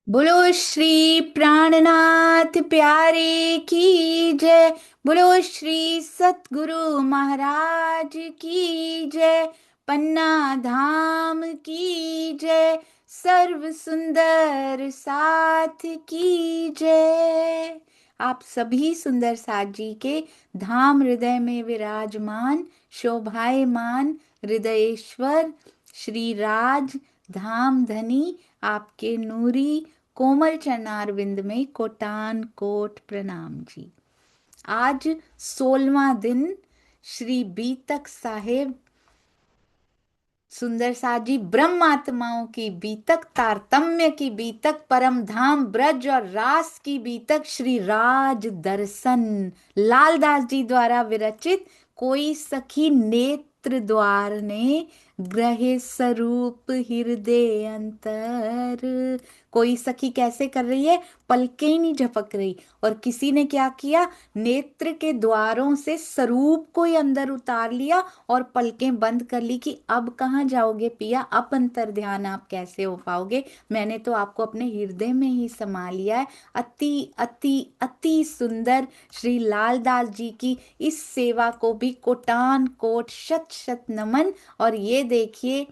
बोलो श्री प्राणनाथ प्यारे की जय। बोलो श्री सतगुरु महाराज की जय। पन्ना धाम की जय। सर्व सुंदर साथ की जय। आप सभी सुंदर साथ जी के धाम हृदय में विराजमान शोभायमान हृदयेश्वर श्री राज धाम धनी आपके नूरी कोमल चरणारविंद में कोटान कोट प्रणाम जी। आज 16वां दिन श्री बीतक साहेब सुंदर साथ जी ब्रह्म आत्माओं की बीतक, तारतम्य की बीतक, परम धाम ब्रज और रास की बीतक, श्री राज दर्शन लालदास जी द्वारा विरचित कोई सखी नेत्र द्वार ने ग्रहे स्वरूप हृदय अंतर। कोई सखी कैसे कर रही है, पलकें ही नहीं झपक रही, और किसी ने क्या किया, नेत्र के द्वारों से स्वरूप को ही अंदर उतार लिया और पलकें बंद कर ली कि अब कहाँ जाओगे पिया, अब अंतर ध्यान आप कैसे हो पाओगे, मैंने तो आपको अपने हृदय में ही समा लिया है। अति अति अति सुंदर श्री लालदास जी की इस सेवा को भी कोटान कोट शत शत नमन। और ये देखिए,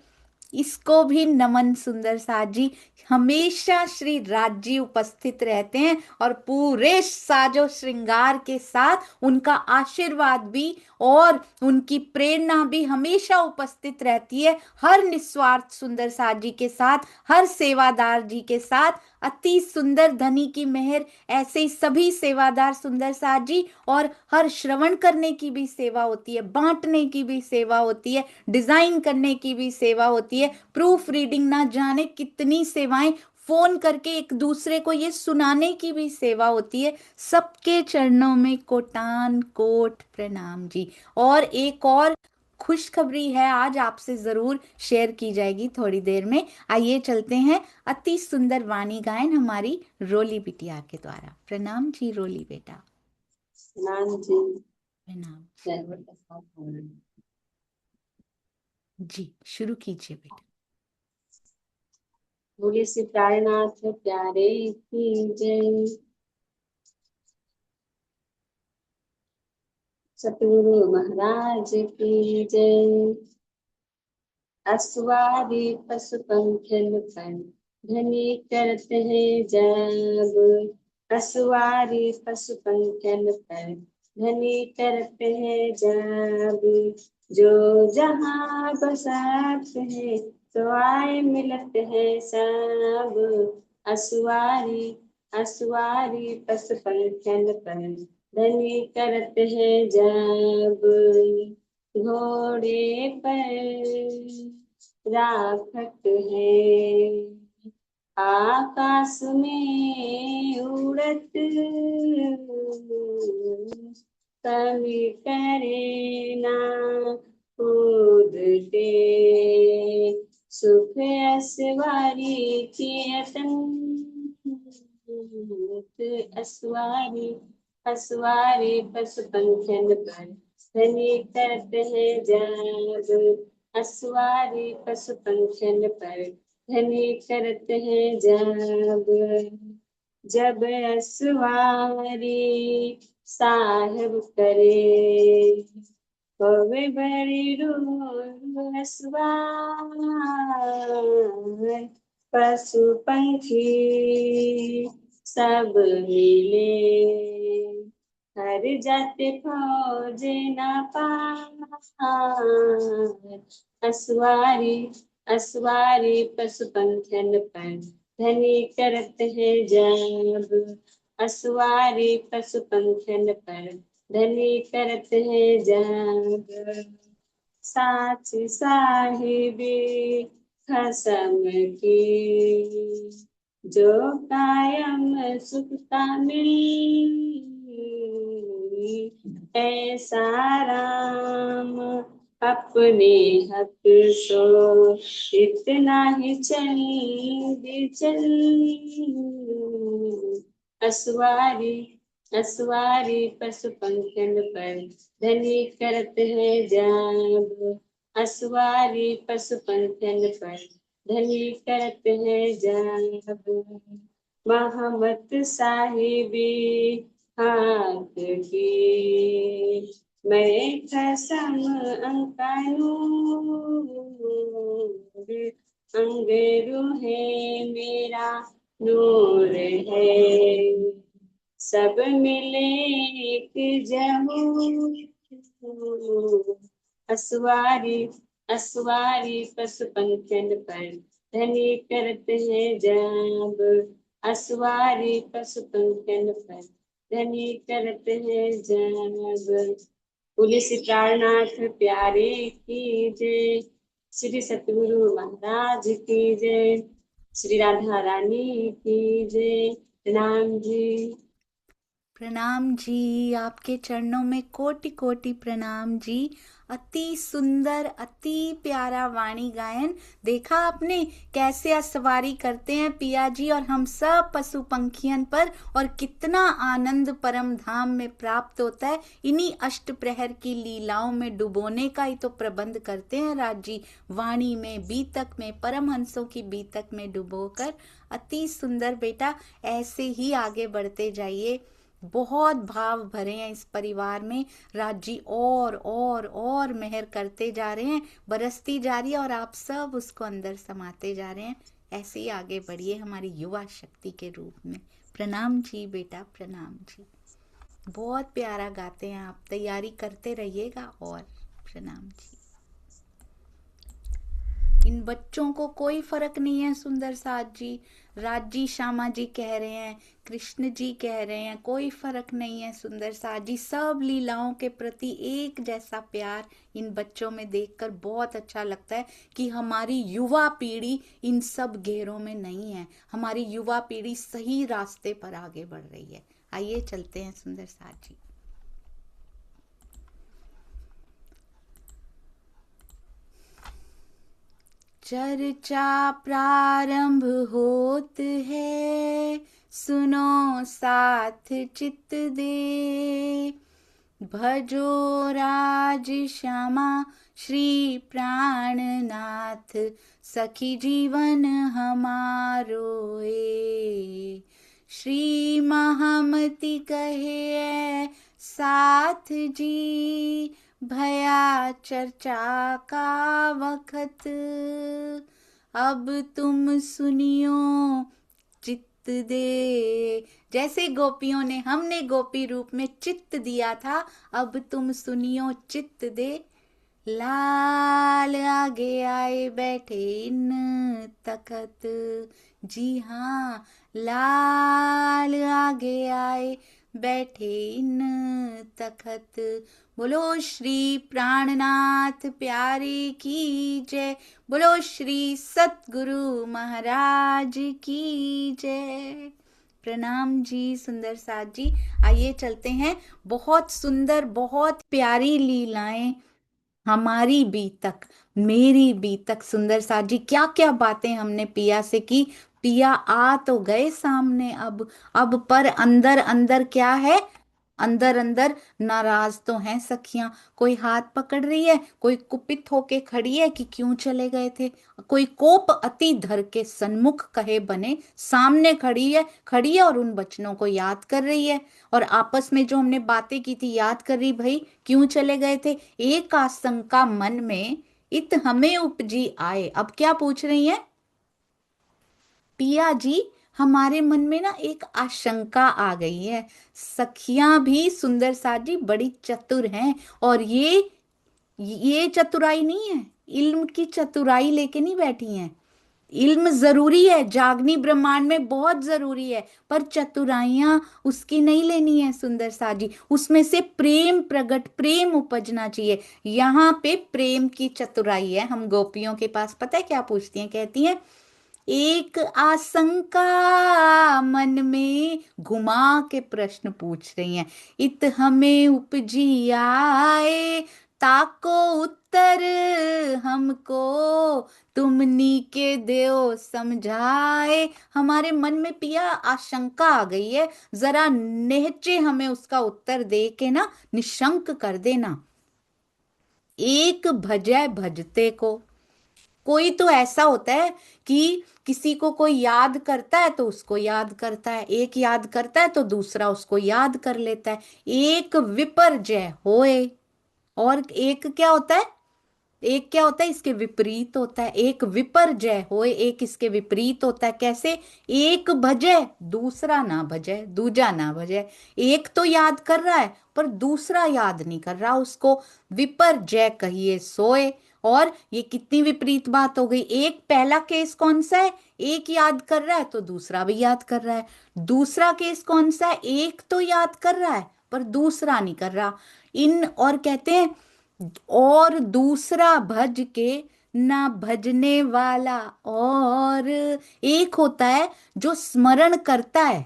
इसको भी नमन सुंदर साथ जी। हमेशा श्री राज्य उपस्थित रहते हैं और पूरे साजो श्रृंगार के साथ उनका आशीर्वाद भी और उनकी प्रेरणा भी हमेशा उपस्थित रहती है हर निस्वार्थ सुंदर साथ जी के साथ, हर सेवादार जी के साथ। अति सुंदर धनी की मेहर ऐसे ही सभी सेवादार सुंदर साथ जी, और हर श्रवण करने की भी सेवा होती है, बांटने की भी सेवा होती है, डिजाइन करने की भी सेवा होती है, प्रूफ रीडिंग, ना जाने कितनी सेवाएं, फोन करके एक दूसरे को ये सुनाने की भी सेवा होती है। सबके चरणों में कोटान कोट प्रणाम जी। और एक और खुशखबरी है, आज आपसे जरूर शेयर की जाएगी थोड़ी देर में। आइए चलते हैं अति सुंदर वाणी गायन हमारी रोली बिटिया के द्वारा। प्रणाम जी रोली बेटा। नाम जी। प्रणाम ड्राइवर का साथ होना। जी, शुरू कीजिए बेटा। बोले श्री प्राणनाथ प्यारे की जय। सतगुरु महाराज की जय। असवारी पशु पंखन पर धनी करते हैं जब। असवारी पशु पंखन पर धनी करते हैं जब। जो जहाँ बसाते हैं तो आए मिलते हैं सब। असवारी असवारी पशु पंखन पर धनी करते हैं जब। घोड़े पर राखत है आकाश में उड़त। कभी करे ना कूदते सुख असवारी के अतंत। असवारी असवारी पशु पंखन पर धनी करते हैं जब। असवारी पशु पंखन पर धनी करते हैं जब। जब असवारी साहब करे कवे बड़ी रूह असवार। पशु पंखी सब मिले हर जाते फौज ना पार। असवारी असवारी पशु पंखन पर धनी करते हैं जब। असवारी पशु पंखन पर धनी करते हैं जब। साच साहिबी खसम की जो कायम सुखता मिली। ऐसा राम अपने हक सो इतना ही चल चल। असवारी असवारी पशु पंखन पर धनी करते हैं जब। असवारी पशु पंखन पर धनी करते हैं जब। महमत साहिबी हाथ की, मैं कसम अंकानूर, अंगेरू है मेरा नूर है, सब मिले एक जहूर, असवारी असवारी पशु पंखन पर धनी करते हैं जब, असवारी पशु पंखन पर धनी करते हैं जब। बोले श्री प्राणनाथ प्यारे की जय, श्री सतगुरु महाराज की जय, श्री राधा रानी की जय। प्रणाम जी। प्रणाम जी, आपके चरणों में कोटि कोटि प्रणाम जी। अति सुंदर, अति प्यारा वाणी गायन। देखा आपने कैसे सवारी करते हैं पिया जी और हम सब पशु पंखियन पर, और कितना आनंद परम धाम में प्राप्त होता है। इन्हीं अष्ट प्रहर की लीलाओं में डुबोने का ही तो प्रबंध करते हैं राज जी, वाणी में, बीतक में, परमहंसों की बीतक में डुबोकर। अति सुंदर बेटा, ऐसे ही आगे बढ़ते जाइए। बहुत भाव भरे हैं इस परिवार में। राज जी और मेहर करते जा रहे हैं, बरसती जा रही है, और आप सब उसको अंदर समाते जा रहे हैं। ऐसे ही आगे बढ़िए हमारी युवा शक्ति के रूप में। प्रणाम जी बेटा, प्रणाम जी। बहुत प्यारा गाते हैं आप, तैयारी करते रहिएगा। और प्रणाम जी। इन बच्चों को कोई फर्क नहीं है सुंदर साथ जी। राज जी, श्यामा जी कह रहे हैं, कृष्ण जी कह रहे हैं, कोई फर्क नहीं है सुंदर साथ जी। सब लीलाओं के प्रति एक जैसा प्यार इन बच्चों में देखकर बहुत अच्छा लगता है कि हमारी युवा पीढ़ी इन सब घेरों में नहीं है। हमारी युवा पीढ़ी सही रास्ते पर आगे बढ़ रही है। आइए चलते हैं सुंदर साथ जी। चर्चा प्रारंभ होत है, सुनो साथ चित दे, भजो राज श्यामा श्री प्राणनाथ, सखी जीवन हमारो ए। श्री महामति कहे साथ जी, भया चर्चा का वक्त, अब तुम सुनियो चित्त दे। जैसे गोपियों ने, हमने गोपी रूप में चित्त दिया था, अब तुम सुनियो चित्त दे। लाल आगे आए बैठे इन तखत, जी हाँ, लाल आगे आए बैठे इन तखत। बोलो श्री प्राणनाथ प्यारे की जय, बोलो श्री सतगुरु महाराज की जय। प्रणाम जी सुंदर साथ जी। आइए चलते हैं। बहुत सुंदर, बहुत प्यारी लीलाएं हमारी बीतक, मेरी बीतक सुंदर साथ जी। क्या क्या बातें हमने पिया से की। पिया आ तो गए सामने अब पर अंदर अंदर क्या है, अंदर अंदर नाराज तो हैं सखियां। कोई हाथ पकड़ रही है, कोई कुपित होके खड़ी है कि क्यों चले गए थे, कोई कोप अति धर के सन्मुख कहे बने सामने खड़ी है और उन वचनों को याद कर रही है, और आपस में जो हमने बातें की थी याद कर रही, भाई क्यों चले गए थे। एक आशंका मन में इत हमें उपजी आए। अब क्या पूछ रही है पिया जी, हमारे मन में ना एक आशंका आ गई है। सखियां भी सुंदर साथ जी बड़ी चतुर हैं, और ये चतुराई नहीं है, इल्म की चतुराई लेके नहीं बैठी हैं। इल्म जरूरी है, जागनी ब्रह्मांड में बहुत जरूरी है, पर चतुराइयां उसकी नहीं लेनी है सुंदर साथ जी। उसमें से प्रेम प्रकट, प्रेम उपजना चाहिए। यहाँ पे प्रेम की चतुराई है। हम गोपियों के पास पता है क्या पूछती हैं, कहती हैं एक आशंका मन में घुमा के प्रश्न पूछ रही हैं, इत हमें उपजी आए, ताको उत्तर हमको, तुमनी के देओ समझाए। हमारे मन में पिया आशंका आ गई है, जरा निहचे हमें उसका उत्तर दे के ना निशंक कर देना। एक भजय भजते को, कोई तो ऐसा होता है कि किसी को कोई याद करता है तो उसको याद करता है, एक याद करता है तो दूसरा उसको याद कर लेता है। एक विपर्जय होए, और एक क्या होता है, एक क्या होता है, इसके विपरीत होता है। एक विपर्जय होए, एक इसके विपरीत होता है। कैसे? एक भजय दूसरा ना भजय, दूजा ना भजय। एक तो याद कर रहा है पर दूसरा याद नहीं कर रहा उसको। विपर्जय कहिए सोए। और ये कितनी विपरीत बात हो गई। एक पहला केस कौन सा है, एक याद कर रहा है तो दूसरा भी याद कर रहा है। दूसरा केस कौन सा है, एक तो याद कर रहा है पर दूसरा नहीं कर रहा। इन और कहते हैं, और दूसरा भज के ना भजने वाला। और एक होता है जो स्मरण करता है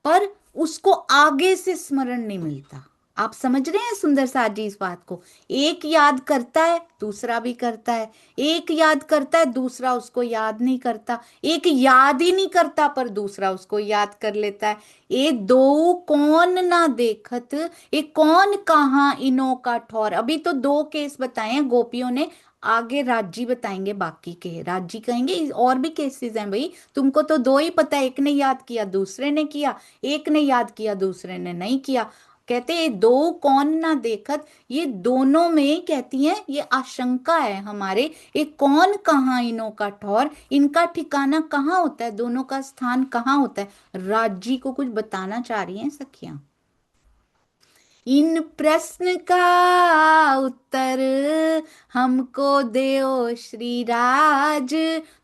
पर उसको आगे से स्मरण नहीं मिलता। आप समझ रहे हैं सुंदर साथ जी इस बात को। एक याद करता है दूसरा भी करता है, एक याद करता है दूसरा उसको याद नहीं करता, एक याद ही नहीं करता पर दूसरा उसको याद कर लेता है। ये दो कौन ना देखत, ये कौन कहाँ इनो का ठौर। अभी तो दो केस बताए हैं गोपियों ने, आगे राजी बताएंगे बाकी के। राजी कहेंगे और भी केसेस हैं भाई, तुमको तो दो ही पता है, एक ने याद किया दूसरे ने किया, एक ने याद किया दूसरे ने नहीं किया। कहते ये दो कौन ना देखत, ये दोनों में कहती हैं ये आशंका है हमारे, ये कौन कहाँ इनों का ठौर, इनका ठिकाना कहाँ होता है, दोनों का स्थान कहाँ होता है। राजी को कुछ बताना चाह रही हैं सखियां। इन प्रश्न का उत्तर हमको देओ श्री राज,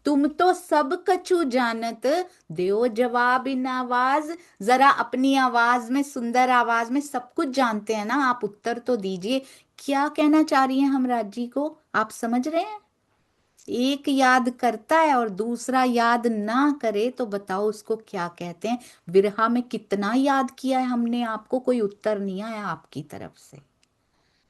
तुम तो सब कछु जानत, देओ जवाब इन आवाज। जरा अपनी आवाज में, सुंदर आवाज में सब कुछ जानते हैं ना, आप उत्तर तो दीजिए। क्या कहना चाह रही हैं हम राजी को, आप समझ रहे हैं। एक याद करता है और दूसरा याद ना करे तो बताओ उसको क्या कहते हैं। विरहा में कितना याद किया है हमने आपको, कोई उत्तर नहीं आया आपकी तरफ से।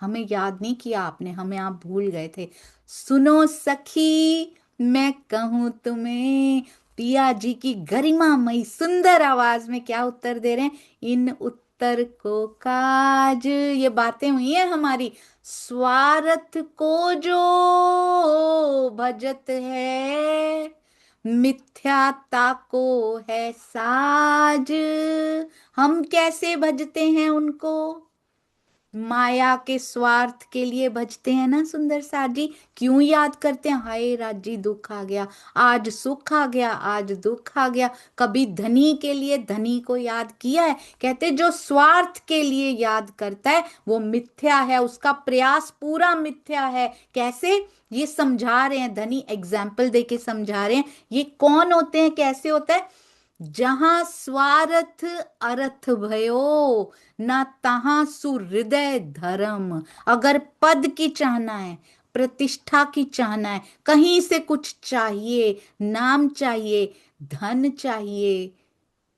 हमें याद नहीं किया आपने, हमें आप भूल गए थे। सुनो सखी मैं कहूं तुम्हें, पिया जी की गरिमामयी सुंदर आवाज में क्या उत्तर दे रहे हैं। इन उत्तर को काज, ये बातें हुई हैं हमारी। स्वार्थ को जो भजत है, मिथ्याता को है साज। हम कैसे भजते हैं उनको, माया के स्वार्थ के लिए भजते हैं ना सुंदर साथ जी। क्यों याद करते हैं, हाय राजी दुख आ गया, आज सुख आ गया, आज दुख आ गया। कभी धनी के लिए धनी को याद किया है। कहते जो स्वार्थ के लिए याद करता है वो मिथ्या है, उसका प्रयास पूरा मिथ्या है। कैसे, ये समझा रहे हैं धनी, एग्जाम्पल देके समझा रहे हैं ये कौन होते हैं, कैसे होता है। जहां स्वार्थ अर्थ भयो, ना तहां सुहृदय धर्म। अगर पद की चाहना है, प्रतिष्ठा की चाहना है, कहीं से कुछ चाहिए, नाम चाहिए, धन चाहिए,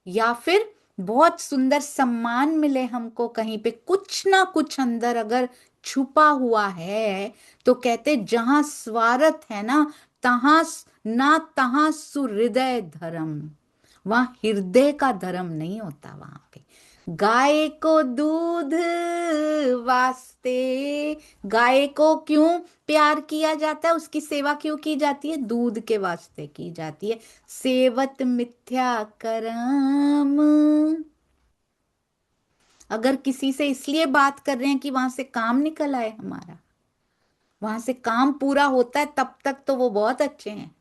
या फिर बहुत सुंदर सम्मान मिले हमको, कहीं पे कुछ ना कुछ अंदर अगर छुपा हुआ है, तो कहते जहां स्वार्थ है ना, तहां ना तहां सुहृदय धर्म। वहां हृदय का धर्म नहीं होता वहां पे। गाय को दूध वास्ते, गाय को क्यों प्यार किया जाता है, उसकी सेवा क्यों की जाती है, दूध के वास्ते की जाती है। सेवत मिथ्या करम। अगर किसी से इसलिए बात कर रहे हैं कि वहां से काम निकल आए हमारा, वहां से काम पूरा होता है, तब तक तो वो बहुत अच्छे हैं।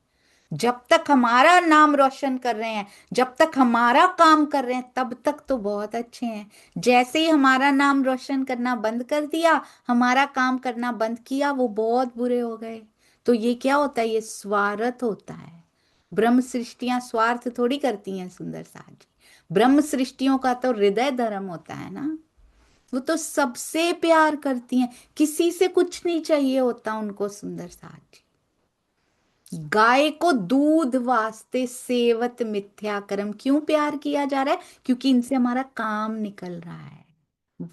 जब तक हमारा नाम रोशन कर रहे हैं, जब तक हमारा काम कर रहे हैं, तब तक तो बहुत अच्छे हैं। जैसे ही हमारा नाम रोशन करना बंद कर दिया, हमारा काम करना बंद किया, वो बहुत बुरे हो गए। तो ये क्या होता है, ये स्वार्थ होता है। ब्रह्म सृष्टियां स्वार्थ थोड़ी करती हैं सुंदर साथ जी। ब्रह्म सृष्टियों का तो हृदय धर्म होता है ना, वो तो सबसे प्यार करती हैं, किसी से कुछ नहीं चाहिए होता उनको सुंदर साथ जी। गाय को दूध वास्ते सेवत मिथ्या कर्म, क्यों प्यार किया जा रहा है, क्योंकि इनसे हमारा काम निकल रहा है।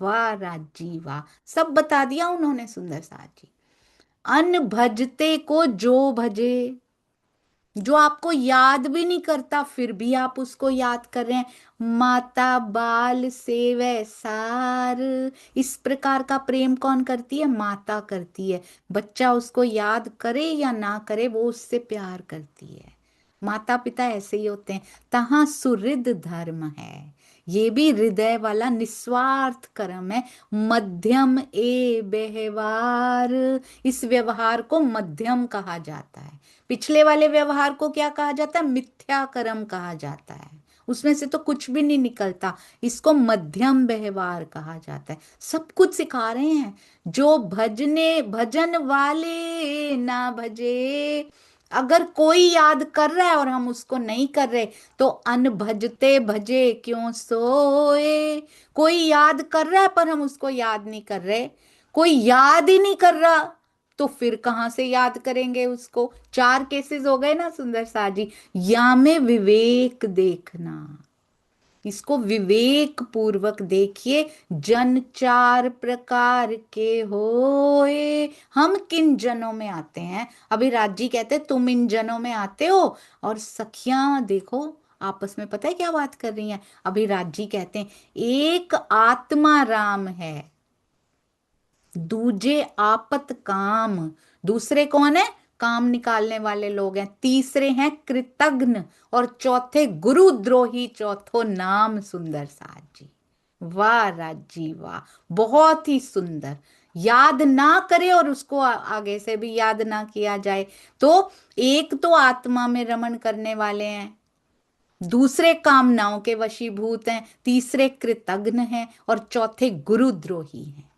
वाह राजी वाह, सब बता दिया उन्होंने सुंदर साथ जी। अन भजते को जो भजे, जो आपको याद भी नहीं करता फिर भी आप उसको याद कर रहे हैं। माता बाल सेवै सार, इस प्रकार का प्रेम कौन करती है, माता करती है। बच्चा उसको याद करे या ना करे वो उससे प्यार करती है। माता पिता ऐसे ही होते हैं। तहाँ सुहृद धर्म है, ये भी हृदय वाला निस्वार्थ कर्म है। मध्यम ए व्यवहार, इस व्यवहार को मध्यम कहा जाता है। पिछले वाले व्यवहार को क्या कहा जाता है? मिथ्या कर्म कहा जाता है, उसमें से तो कुछ भी नहीं निकलता। इसको मध्यम व्यवहार कहा जाता है। सब कुछ सिखा रहे हैं। जो भजने भजन वाले ना भजे, अगर कोई याद कर रहा है और हम उसको नहीं कर रहे, तो अन भजते भजे क्यों सोए। कोई याद कर रहा है पर हम उसको याद नहीं कर रहे, कोई याद ही नहीं कर रहा, तो फिर कहां से याद करेंगे उसको। चार केसेस हो गए ना सुंदर सा जी। या में विवेक देखना, इसको विवेक पूर्वक देखिए। जन चार प्रकार के होए, हम किन जनों में आते हैं? अभी राजी कहते तुम इन जनों में आते हो, और सखियां देखो आपस में पता है क्या बात कर रही हैं। अभी राजी कहते हैं एक आत्मा राम है, दूजे आपत काम। दूसरे कौन है? काम निकालने वाले लोग हैं। तीसरे हैं कृतघ्न, और चौथे गुरुद्रोही। चौथो नाम सुंदर साज जी। वाह राजी वाह, बहुत ही सुंदर। याद ना करे और उसको आगे से भी याद ना किया जाए, तो एक तो आत्मा में रमण करने वाले हैं, दूसरे कामनाओं के वशीभूत हैं, तीसरे कृतघ्न हैं, और चौथे गुरुद्रोही हैं।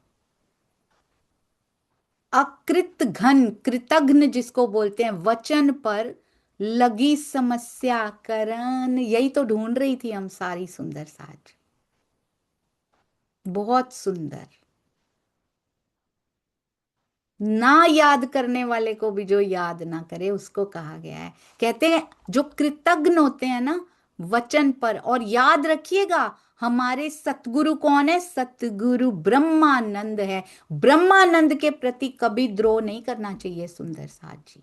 अकृत घन, कृतघ्न जिसको बोलते हैं, वचन पर लगी समस्या करन। यही तो ढूंढ रही थी हम सारी सुंदर साज। बहुत सुंदर। ना याद करने वाले को भी जो याद ना करे उसको कहा गया है। कहते हैं जो कृतज्ञ होते हैं ना वचन पर, और याद रखिएगा हमारे सतगुरु कौन है? सतगुरु ब्रह्मानंद है। ब्रह्मानंद के प्रति कभी द्रोह नहीं करना चाहिए सुंदर साज जी।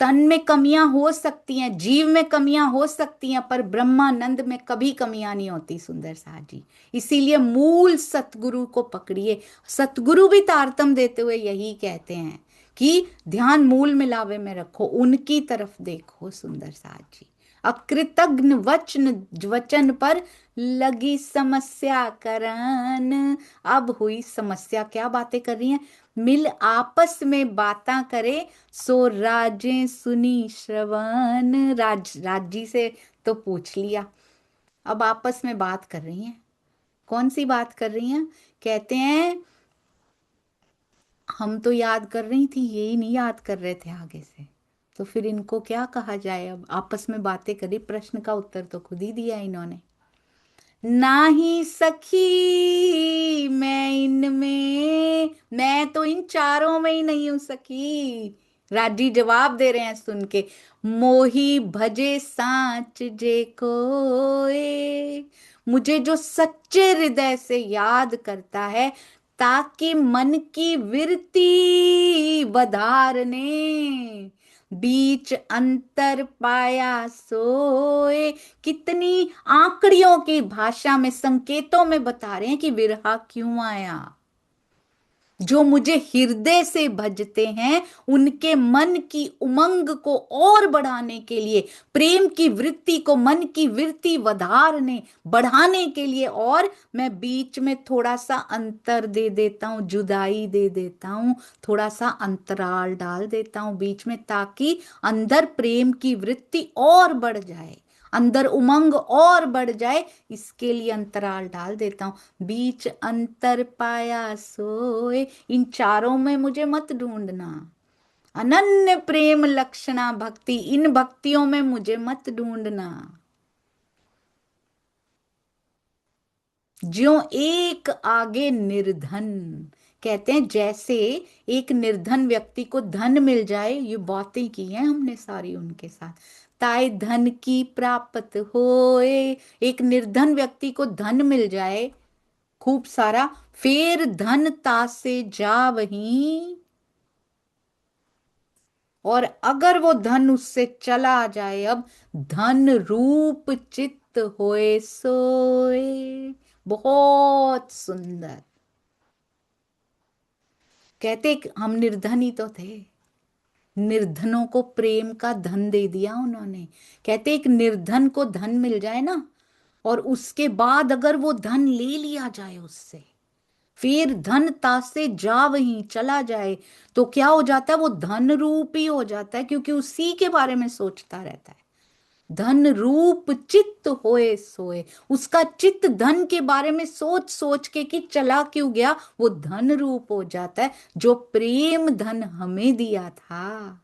तन में कमियां हो सकती हैं, जीव में कमियां हो सकती हैं, पर ब्रह्मानंद में कभी कमियां नहीं होती सुंदर साज जी। इसीलिए मूल सतगुरु को पकड़िए। सतगुरु भी तारतम देते हुए यही कहते हैं कि ध्यान मूल मिलावे में रखो, उनकी तरफ देखो सुंदर साज जी। अकृतज्ञ वचन, वचन पर लगी समस्या करन। अब हुई समस्या, क्या बातें कर रही हैं? मिल आपस में बातां करे, सो राजें सुनी श्रवण। राजी से तो पूछ लिया, अब आपस में बात कर रही हैं। कौन सी बात कर रही हैं? कहते हैं हम तो याद कर रही थी, यही नहीं याद कर रहे थे आगे से, तो फिर इनको क्या कहा जाए? अब आपस में बातें करी, प्रश्न का उत्तर तो खुद ही दिया इन्होंने। नाही सखी मैं इनमें, मैं तो इन चारों में ही नहीं हूं सखी। राजी जवाब दे रहे हैं सुन के। मोही भजे सांच जे कोए, मुझे जो सच्चे हृदय से याद करता है, ताकि मन की वृत्ति बधारने, बीच अंतर पाया सोए। कितनी आंकड़ियों की भाषा में, संकेतों में बता रहे हैं कि विरहा क्यों आया। जो मुझे हृदय से भजते हैं, उनके मन की उमंग को और बढ़ाने के लिए, प्रेम की वृत्ति को, मन की वृत्ति वधारने बढ़ाने के लिए, और मैं बीच में थोड़ा सा अंतर दे देता हूं, जुदाई दे देता हूं, थोड़ा सा अंतराल डाल देता हूं बीच में, ताकि अंदर प्रेम की वृत्ति और बढ़ जाए, अंदर उमंग और बढ़ जाए, इसके लिए अंतराल डाल देता हूं। बीच अंतर पाया सोए, इन चारों में मुझे मत ढूंढना। अनन्य प्रेम लक्षणा भक्ति, इन भक्तियों में मुझे मत ढूंढना। ज्यों एक आगे निर्धन, कहते हैं जैसे एक निर्धन व्यक्ति को धन मिल जाए, ये बातें की हैं हमने सारी उनके साथ। ताए धन की प्राप्त होए, एक निर्धन व्यक्ति को धन मिल जाए खूब सारा, फिर धन तासे जा वहीं, और अगर वो धन उससे चला जाए, अब धन रूप चित्त होए सोए। बहुत सुंदर। कहते हम निर्धन ही तो थे, निर्धनों को प्रेम का धन दे दिया उन्होंने। कहते एक निर्धन को धन मिल जाए ना, और उसके बाद अगर वो धन ले लिया जाए उससे, फिर धन तासे जा वहीं चला जाए, तो क्या हो जाता है, वो धन रूप ही हो जाता है, क्योंकि उसी के बारे में सोचता रहता है। धन रूप चित्त होए सोए, उसका चित्त धन के बारे में सोच सोच के कि चला क्यों गया, वो धन रूप हो जाता है। जो प्रेम धन हमें दिया था,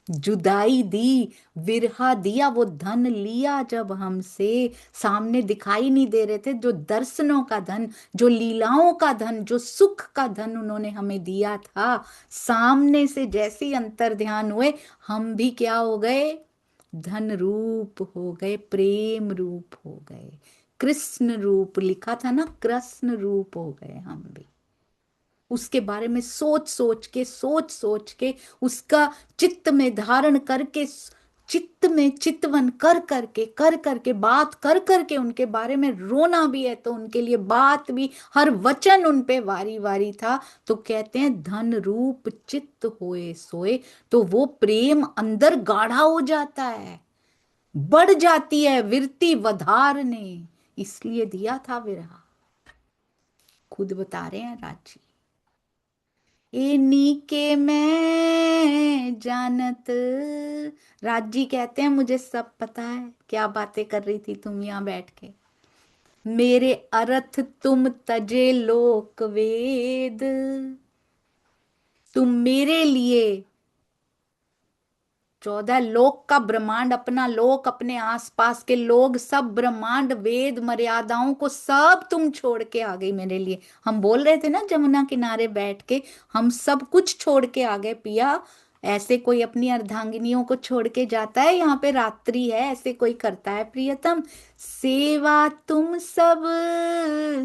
जुदाई दी, विरहा दिया, वो धन लिया जब हमसे, सामने दिखाई नहीं दे रहे थे, जो दर्शनों का धन, जो लीलाओं का धन, जो सुख का धन उन्होंने हमें दिया था, सामने से जैसे ही अंतर ध्यान हुए, हम भी क्या हो गए, धन रूप हो गए, प्रेम रूप हो गए, कृष्ण रूप लिखा था ना, कृष्ण रूप हो गए हम भी। उसके बारे में सोच सोच के उसका चित्त में धारण करके, चित्त में चितवन कर करके बात कर करके, उनके बारे में रोना भी है तो उनके लिए बात भी, हर वचन उन पे वारी वारी था। तो कहते हैं धन रूप चित्त होए सोए, तो वो प्रेम अंदर गाढ़ा हो जाता है, बढ़ जाती है विरति वधार ने, इसलिए दिया था विरहा। खुद बता रहे हैं राजी, ए नीके मैं जानत, राजी कहते हैं मुझे सब पता है, क्या बातें कर रही थी तुम यहां बैठ के, मेरे अर्थ तुम तजे लोक वेद, तुम मेरे लिए 14 लोक का ब्रह्मांड, अपना लोक, अपने आसपास के लोग, सब ब्रह्मांड, वेद, मर्यादाओं को सब तुम छोड़ के आ गई मेरे लिए। हम बोल रहे थे ना जमुना किनारे बैठ के, हम सब कुछ छोड़ के आ गए पिया। ऐसे कोई अपनी अर्धांगिनियों को छोड़ के जाता है, यहाँ पे रात्रि है, ऐसे कोई करता है प्रियतम। सेवा तुम सब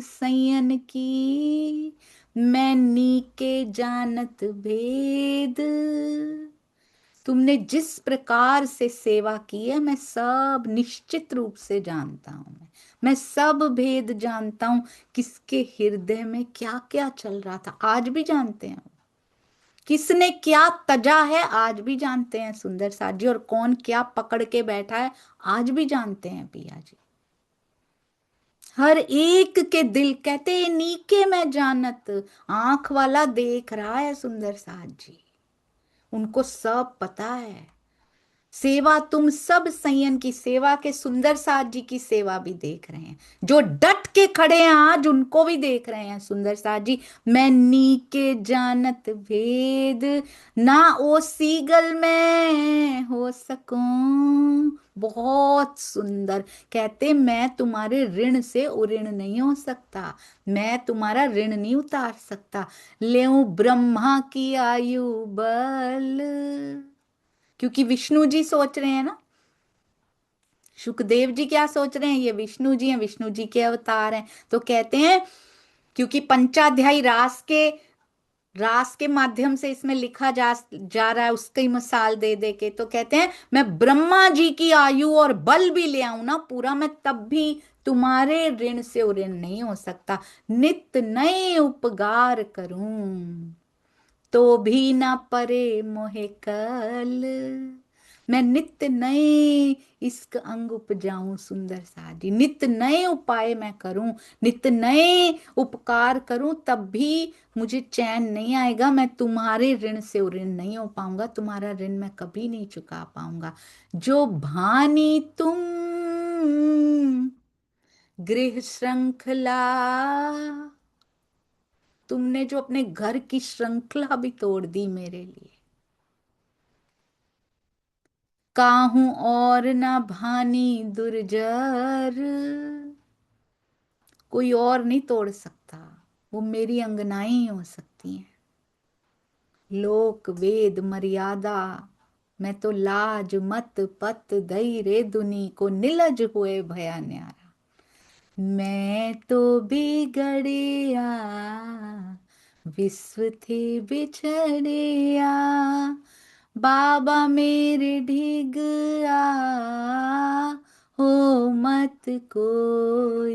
संयन की, मैं नीके जानत भेद, तुमने जिस प्रकार से सेवा की है, मैं सब निश्चित रूप से जानता हूं। मैं सब भेद जानता हूं, किसके हृदय में क्या क्या चल रहा था, आज भी जानते हैं। किसने क्या तजा है, आज भी जानते हैं सुंदर साथ जी, और कौन क्या पकड़ के बैठा है, आज भी जानते हैं पिया जी। हर एक के दिल, कहते हैं नीके मैं जानत, आंख वाला देख रहा है सुंदर साथ जी, उनको सब पता है। सेवा तुम सब संयन की, सेवा के सुंदर साथ जी की सेवा भी देख रहे हैं, जो डट के खड़े हैं आज उनको भी देख रहे हैं सुंदर साथ जी। मैं नीके जानत भेद, ना ओ सीगल मैं हो सकूं, बहुत सुंदर। कहते मैं तुम्हारे ऋण से उऋण नहीं हो सकता, मैं तुम्हारा ऋण नहीं उतार सकता, ले ब्रह्मा की आयु बल, क्योंकि विष्णु जी सोच रहे हैं ना, सुखदेव जी क्या सोच रहे हैं, ये विष्णु जी हैं, विष्णु जी के अवतार हैं। तो कहते हैं क्योंकि पंचाध्यायी रास के माध्यम से इसमें लिखा जा रहा है, उसकी मिसाल दे दे के, तो कहते हैं मैं ब्रह्मा जी की आयु और बल भी ले आऊं ना पूरा, मैं तब भी तुम्हारे ऋण से ऋण नहीं हो सकता, नित नए उपकार करूं तो भी ना परे मोहे कल, मैं नित्य नए इसक अंग उपजाऊं सुंदर साजी, नित्य नए उपाय मैं करूं, नित्य नए उपकार करूं, तब भी मुझे चैन नहीं आएगा, मैं तुम्हारे ऋण से ऋण नहीं हो पाऊंगा, तुम्हारा ऋण मैं कभी नहीं चुका पाऊंगा। जो भानी तुम गृह श्रृंखला, तुमने जो अपने घर की श्रृंखला भी तोड़ दी मेरे लिए, काहू और ना भानी दुर्जर, कोई और नहीं तोड़ सकता, वो मेरी अंगनाएं ही हो सकती हैं। लोक वेद मर्यादा, मैं तो लाज मत पत दई रे दुनी को निलज हुए भया न्यारा, मैं तो बिगड़िया विश्व थे बिछड़िया, बाबा मेरे ढिग हो मत कोई,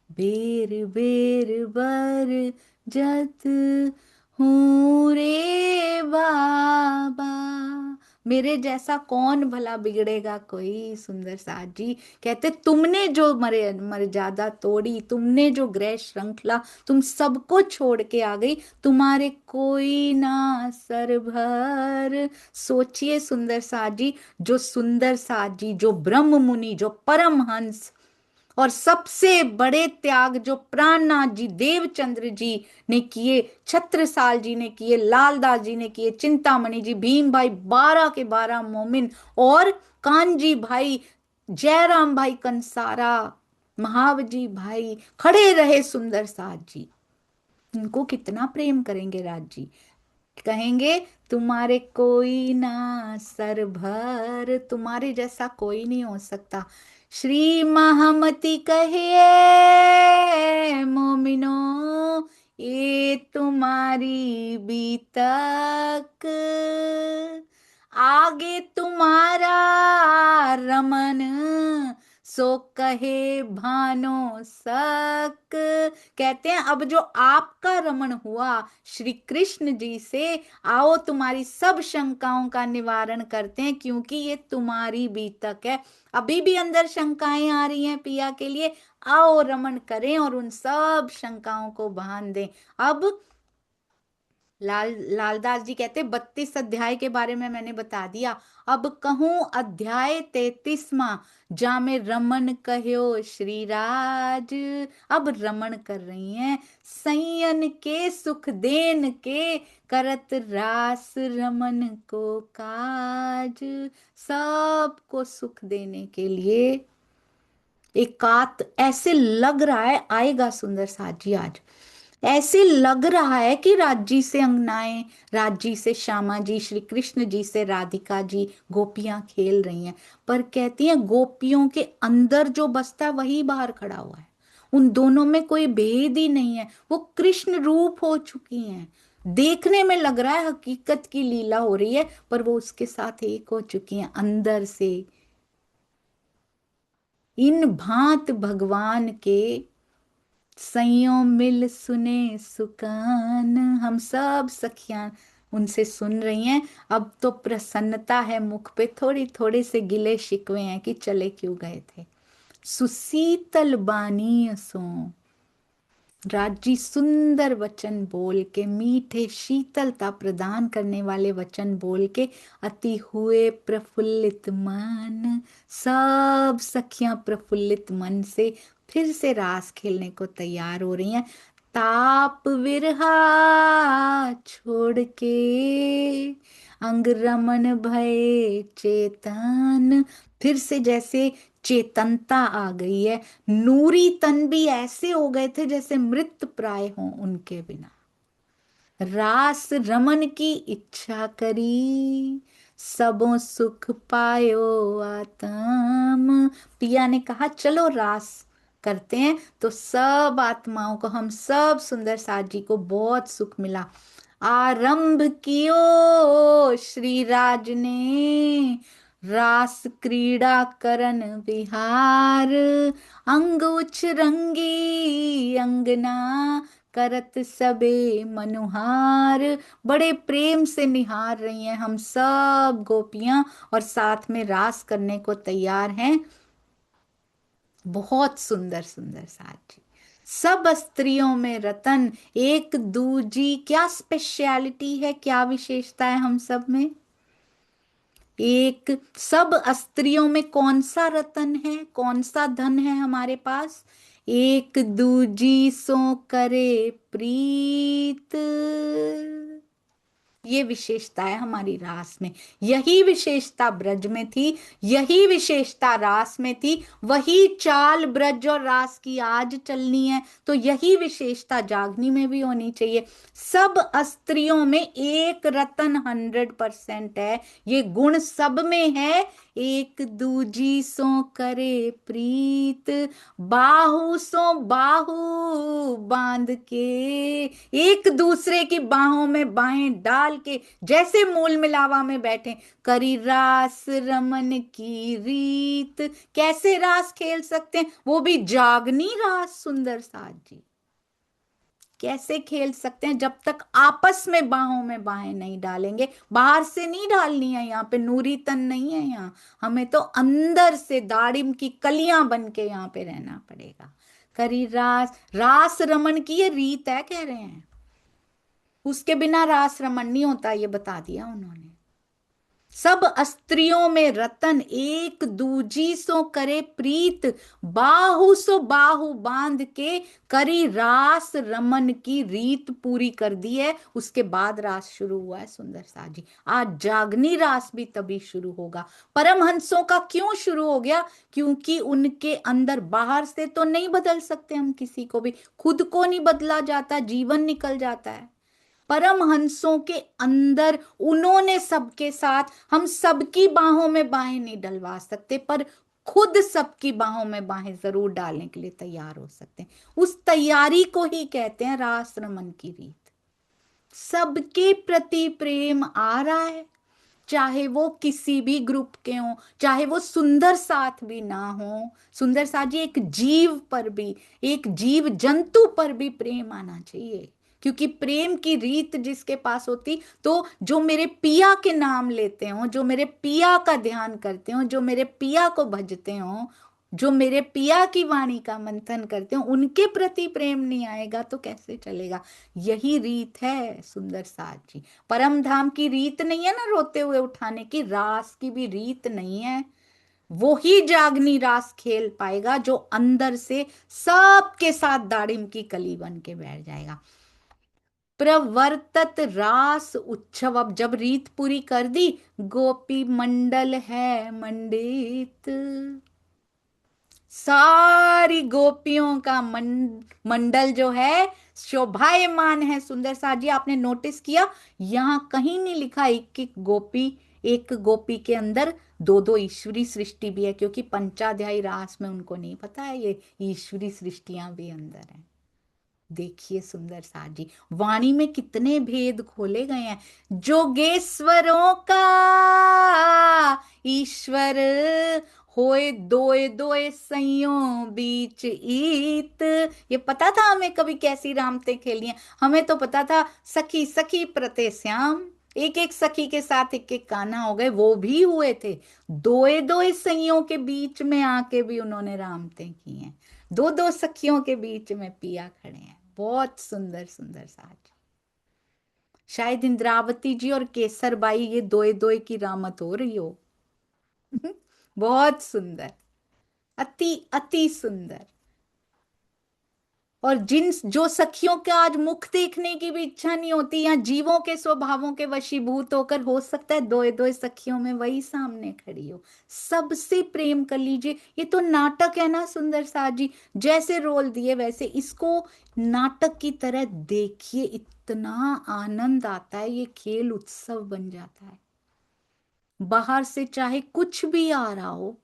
बेर बेर बर जत हूँ रे बाबा, मेरे जैसा कौन भला बिगड़ेगा कोई। सुंदर साथ जी कहते, तुमने जो मर्यादा तोड़ी, तुमने जो ग्रह श्रृंखला, तुम सबको छोड़ के आ गई, तुम्हारे कोई ना सर भर। सोचिए सुंदर साथ जी, जो सुंदर साथ जी, जो ब्रह्म मुनि, जो परमहंस, और सबसे बड़े त्याग जो प्राणनाथ जी, देवचंद्र जी ने किए, छत्रसाल जी ने किए, लालदास जी ने किए, चिंतामणि जी, भीम भाई, 12 के 12 मोमिन, और कानजी भाई, जयराम भाई कंसारा, महावजी भाई खड़े रहे सुंदर साथ जी। इनको कितना प्रेम करेंगे राज जी। कहेंगे, तुम्हारे कोई ना सर भर, तुम्हारे जैसा कोई नहीं हो सकता। श्री महामती कहिए मोमिनो, ये तुम्हारी बीतक, आगे तुम्हारा रमन, सो कहे भानो सक। कहते हैं, अब जो आपका रमण हुआ श्री कृष्ण जी से, आओ तुम्हारी सब शंकाओं का निवारण करते हैं, क्योंकि ये तुम्हारी बीतक है। अभी भी अंदर शंकाएं आ रही हैं पिया के लिए, आओ रमण करें और उन सब शंकाओं को भान दें। अब लालदास जी कहते, 32 अध्याय के बारे में मैंने बता दिया, अब कहूं अध्याय 33वां, जा में रमन कह्यो श्री राज। अब रमन कर रही हैं, संयन के सुख देन के, करत रास रमन को काज। सबको सुख देने के लिए एकात ऐसे लग रहा है, आएगा सुंदर साथ जी आज, ऐसे लग रहा है कि राज्य से अंगनाएं, राज्य से श्यामा जी, श्री कृष्ण जी से राधिका जी, गोपियां खेल रही हैं, पर कहती हैं गोपियों के अंदर जो बसता है वही बाहर खड़ा हुआ है। उन दोनों में कोई भेद ही नहीं है, वो कृष्ण रूप हो चुकी हैं। देखने में लग रहा है हकीकत की लीला हो रही है, पर वो उसके साथ एक हो चुकी हैं अंदर से। इन भांत भगवान के सैयों मिल सुने सुकान। हम सब सखियां उनसे सुन रही हैं। अब तो प्रसन्नता है मुख पे, थोड़ी थोड़ी से गिले शिकवे हैं कि चले क्यों गए थे। सुशीतल बानी सो, राजी सुंदर वचन बोल के, मीठे शीतलता प्रदान करने वाले वचन बोल के, अति हुए प्रफुल्लित मन। सब सखियां प्रफुल्लित मन से फिर से रास खेलने को तैयार हो रही हैं। ताप विरहा छोड़ के, अंग रमन भय चेतन। फिर से जैसे चेतनता आ गई है, नूरी तन भी ऐसे हो गए थे जैसे मृत प्राय हों उनके बिना। रास रमन की इच्छा करी, सबों सुख पायो आत्म। पिया ने कहा चलो रास करते हैं, तो सब आत्माओं को, हम सब सुंदर साथ जी को बहुत सुख मिला। आरंभ कियो श्री राज ने, रास क्रीड़ा करन विहार। अंग उच रंगी अंगना, करत सबे मनुहार। बड़े प्रेम से निहार रही हैं हम सब गोपियां, और साथ में रास करने को तैयार हैं। बहुत सुंदर सुंदर साथ जी, सब स्त्रियों में रतन एक दूजी। क्या स्पेशलिटी है, क्या विशेषता है हम सब में? एक, सब स्त्रियों में कौन सा रतन है, कौन सा धन है हमारे पास? एक दूजी सो करे प्रीत। ये विशेषता है हमारी रास में। यही विशेषता ब्रज में थी, यही विशेषता रास में थी। वही चाल ब्रज और रास की आज चलनी है, तो यही विशेषता जागनी में भी होनी चाहिए। सब स्त्रियों में एक रतन 100% है, ये गुण सब में है। एक दूजी सो करे प्रीत, बाहु सो बाहु बांध के। एक दूसरे की बाहों में बाहें डाल के जैसे मूल मिलावा में बैठे, करी रास रमन की रीत। कैसे रास खेल सकते हैं, वो भी जागनी रास सुंदर साथ जी। कैसे खेल सकते हैं जब तक आपस में बाहों में बाहें नहीं डालेंगे। बाहर से नहीं डालनी है, यहाँ पे नूरी तन नहीं है, यहाँ हमें तो अंदर से दाड़िम की कलियां बन के यहाँ पे रहना पड़ेगा। करी रास, रास रमन की ये रीत है कह रहे हैं, उसके बिना रास रमन नहीं होता, ये बता दिया उन्होंने। सब अस्त्रियों में रतन, एक दूजी सो करे प्रीत, बाहु सो बाहु बांध के करी रास रमन की रीत पूरी कर दी है। उसके बाद रास शुरू हुआ है सुंदर सा जी। आज जागनी रास भी तभी शुरू होगा। परमहंसों का क्यों शुरू हो गया? क्योंकि उनके अंदर, बाहर से तो नहीं बदल सकते हम किसी को भी, खुद को नहीं बदला जाता, जीवन निकल जाता है। परमहंसों के अंदर उन्होंने सबके साथ, हम सबकी बाहों में बाहें नहीं डलवा सकते, पर खुद सबकी बाहों में बाहें जरूर डालने के लिए तैयार हो सकते हैं। उस तैयारी को ही कहते हैं रास रमन की रीत। सबके प्रति प्रेम आ रहा है, चाहे वो किसी भी ग्रुप के हों, चाहे वो सुंदर साथ भी ना हो। सुंदर साथ जी, एक जीव पर भी, एक जीव जंतु पर भी प्रेम आना चाहिए, क्योंकि प्रेम की रीत जिसके पास होती, तो जो मेरे पिया के नाम लेते हो, जो मेरे पिया का ध्यान करते हो, जो मेरे पिया को भजते हो, जो मेरे पिया की वाणी का मंथन करते हो, उनके प्रति प्रेम नहीं आएगा तो कैसे चलेगा? यही रीत है सुंदर साथ जी। परम धाम की रीत नहीं है ना रोते हुए उठाने की, रास की भी रीत नहीं है। वो ही जागनी रास खेल पाएगा जो अंदर से सबके साथ दाड़िम की कली बन के बैठ जाएगा। प्रवर्तत रास उत्सव, अब जब रीत पूरी कर दी, गोपी मंडल है मंडित, सारी गोपियों का मंडल जो है शोभायमान है। सुंदर सा जी, आपने नोटिस किया यहां कहीं नहीं लिखा एक एक गोपी, एक गोपी के अंदर दो दो ईश्वरी सृष्टि भी है, क्योंकि पंचाध्यायी रास में उनको नहीं पता है ये ईश्वरी सृष्टियां भी अंदर हैं। देखिए सुंदर सा जी, वाणी में कितने भेद खोले गए हैं। जोगेश्वरों का ईश्वर होए दोए दोए सइयों बीच ईत। ये पता था हमें कभी कैसी रामते खेली हैं? हमें तो पता था सखी सखी प्रते श्याम, एक एक सखी के साथ एक एक कान्हा हो गए, वो भी हुए थे। दोए दोए सइयों के बीच में आके भी उन्होंने रामते की हैं। दो दो सखियों के बीच में पिया खड़े हैं। बहुत सुंदर सुंदर साज। शायद इंद्रावती जी और केसर बाई ये दोए दोए की रामत हो रही हो। बहुत सुंदर, अति अति सुंदर। और जिन जो सखियों के आज मुख देखने की भी इच्छा नहीं होती, या जीवों के स्वभावों के वशीभूत होकर, हो सकता है दोए दोए सखियों में वही सामने खड़ी हो, सबसे प्रेम कर लीजिए। ये तो नाटक है ना सुंदर सा जी, जैसे रोल दिए वैसे इसको नाटक की तरह देखिए, इतना आनंद आता है, ये खेल उत्सव बन जाता है। बाहर से चाहे कुछ भी आ रहा हो,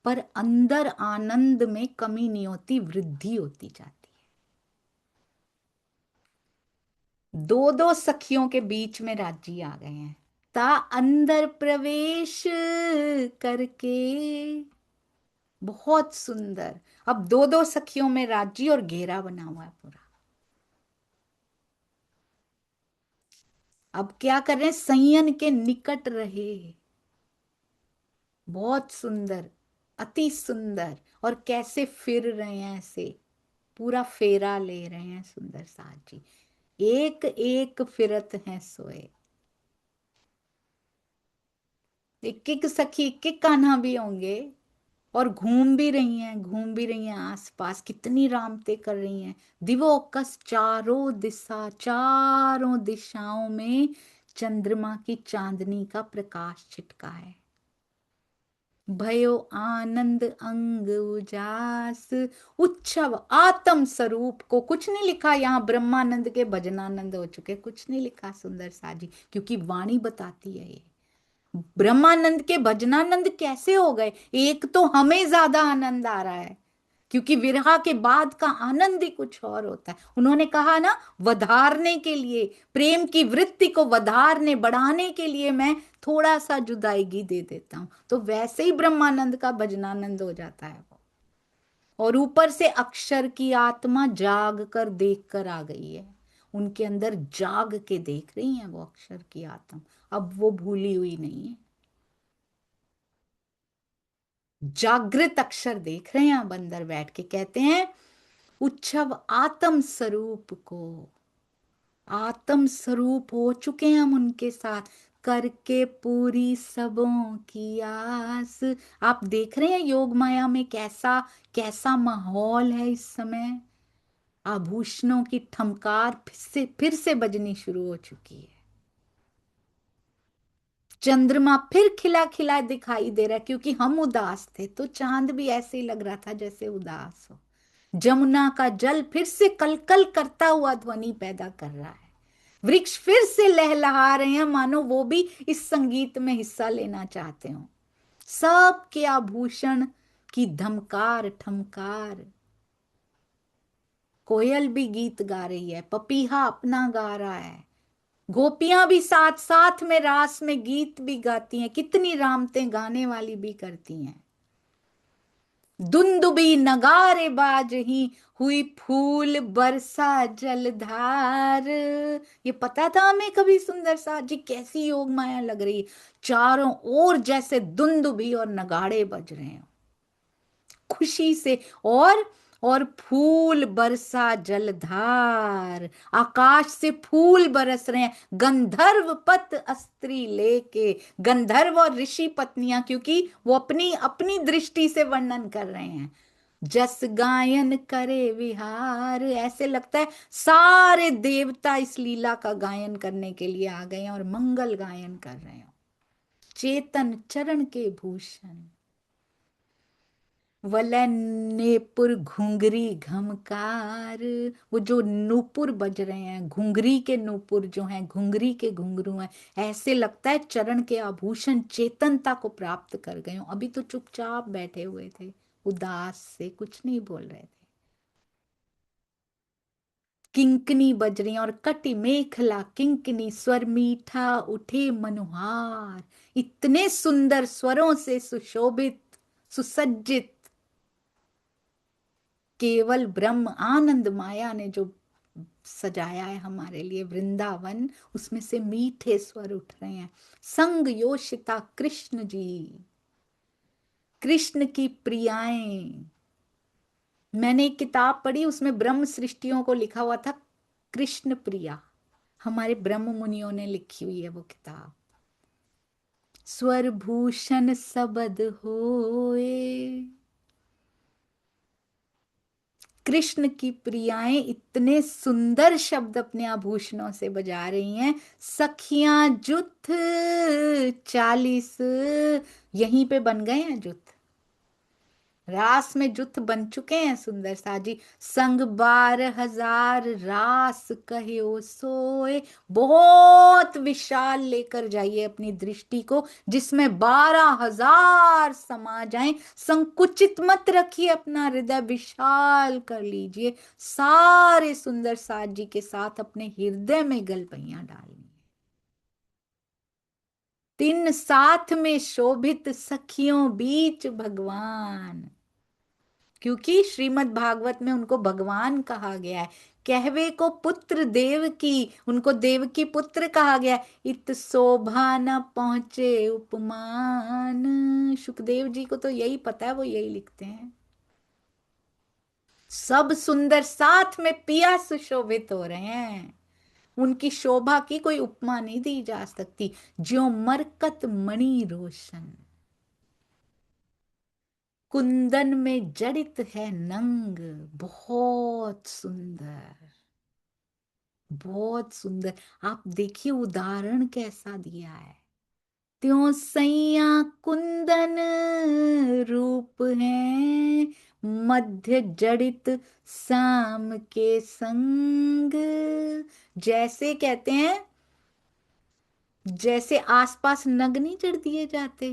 पर अंदर आनंद में कमी नहीं होती, वृद्धि होती जाती। दो दो सखियों के बीच में राजी आ गए हैं, ता अंदर प्रवेश करके। बहुत सुंदर। अब दो दो सखियों में राजी और घेरा बना हुआ है पूरा। अब क्या कर रहे हैं? संयन के निकट रहे। बहुत सुंदर, अति सुंदर। और कैसे फिर रहे हैं, ऐसे पूरा फेरा ले रहे हैं सुंदर साथ जी। एक एक फिरत हैं सोए, एक एक सखी एक एक कान्हा भी होंगे, और घूम भी रही हैं, घूम भी रही हैं आसपास, कितनी रामते कर रही हैं। दिवोकस चारों दिशा, चारों दिशाओं में चंद्रमा की चांदनी का प्रकाश छिटका है। भयो आनंद अंग उजास, उत्सव आत्म स्वरूप को, कुछ नहीं लिखा यहाँ ब्रह्मानंद के भजनानंद हो चुके, कुछ नहीं लिखा सुंदर साजी, क्योंकि वाणी बताती है ये ब्रह्मानंद के भजनानंद कैसे हो गए। एक तो हमें ज्यादा आनंद आ रहा है, क्योंकि विरहा के बाद का आनंद ही कुछ और होता है। उन्होंने कहा ना, वधारने के लिए, प्रेम की वृत्ति को वधारने बढ़ाने के लिए मैं थोड़ा सा जुदाईगी दे देता हूं, तो वैसे ही ब्रह्मानंद का भजनानंद हो जाता है वो। और ऊपर से अक्षर की आत्मा जाग कर देख कर आ गई है। उनके अंदर जाग के देख रही है वो अक्षर की आत्मा, अब वो भूली हुई नहीं है। जागृत अक्षर देख रहे हैं अब अंदर बैठ के। कहते हैं उच्छव आत्म स्वरूप को, आत्म स्वरूप हो चुके हैं हम उनके साथ, करके पूरी सबों की आस। आप देख रहे हैं योग माया में कैसा कैसा माहौल है इस समय। आभूषणों की ठमकार फिर से बजनी शुरू हो चुकी है। चंद्रमा फिर खिला खिला दिखाई दे रहा है, क्योंकि हम उदास थे तो चांद भी ऐसे ही लग रहा था जैसे उदास हो। जमुना का जल फिर से कलकल करता हुआ ध्वनि पैदा कर रहा है। वृक्ष फिर से लहलहा रहे हैं, मानो वो भी इस संगीत में हिस्सा लेना चाहते हो। सबके आभूषण की धमकार ठमकार। कोयल भी गीत गा रही है, पपीहा अपना गा रहा है, गोपियां भी साथ साथ में रास में गीत भी गाती हैं, कितनी रामतें गाने वाली भी करती हैं। दुंदुबी नगारे बाज ही, हुई फूल बरसा जलधार। ये पता था हमें कभी सुंदर सा जी? कैसी योग माया लग रही है, चारों ओर जैसे दुंदुबी और नगाड़े बज रहे हैं खुशी से। और फूल बरसा जलधार, आकाश से फूल बरस रहे हैं गंधर्व पत अस्त्री लेके। गंधर्व और ऋषि पत्नियां, क्योंकि वो अपनी अपनी दृष्टि से वर्णन कर रहे हैं। जस गायन करे विहार, ऐसे लगता है सारे देवता इस लीला का गायन करने के लिए आ गए हैं और मंगल गायन कर रहे हैं। चेतन चरण के भूषण, वलन नेपुर घुंघरी घमकार। वो जो नूपुर बज रहे हैं, घुंघरी के नूपुर जो हैं, घुंघरी के घुंघरू हैं, ऐसे लगता है चरण के आभूषण चेतनता को प्राप्त कर गए हो। अभी तो चुपचाप बैठे हुए थे, उदास से कुछ नहीं बोल रहे थे। किंकनी बज रही है और कटी मेखला किंकनी, स्वर मीठा उठे मनुहार। इतने सुंदर स्वरों से सुशोभित सुसज्जित केवल ब्रह्म आनंद माया ने जो सजाया है हमारे लिए वृंदावन, उसमें से मीठे स्वर उठ रहे हैं। संग योषिता कृष्ण जी, कृष्ण की प्रियाएं। मैंने एक किताब पढ़ी, उसमें ब्रह्म सृष्टियों को लिखा हुआ था कृष्ण प्रिया। हमारे ब्रह्म मुनियों ने लिखी हुई है वो किताब। स्वर भूषण सबद होए, कृष्ण की प्रियाएं इतने सुंदर शब्द अपने आभूषणों से बजा रही हैं। सखियां जुथ 40, यहीं पे बन गए हैं जुथ, रास में जुथ बन चुके हैं सुंदर साजी। संग 12,000 रास कहो सोए, बहुत विशाल लेकर जाइए अपनी दृष्टि को, जिसमें 12,000 समा जाएं। संकुचित मत रखिए अपना हृदय, विशाल कर लीजिए। सारे सुंदर साज जी के साथ अपने हृदय में गलपैया डालिए। तीन साथ में शोभित सखियों बीच भगवान, क्योंकि श्रीमद् भागवत में उनको भगवान कहा गया है। कहवे को पुत्र देव की, उनको देव की पुत्र कहा गया है। इत शोभा न पहुंचे उपमान, सुखदेव जी को तो यही पता है, वो यही लिखते हैं। सब सुंदर साथ में पिया सुशोभित हो रहे हैं, उनकी शोभा की कोई उपमा नहीं दी जा सकती। ज्यो मरकत मणि रोशन, कुंदन में जड़ित है नंग। बहुत सुंदर, बहुत सुंदर। आप देखिए उदाहरण कैसा दिया है। त्यों सैया कुंदन रूप है, मध्य जड़ित शाम के संग। जैसे कहते हैं, जैसे आसपास नग नहीं जड़ दिए जाते,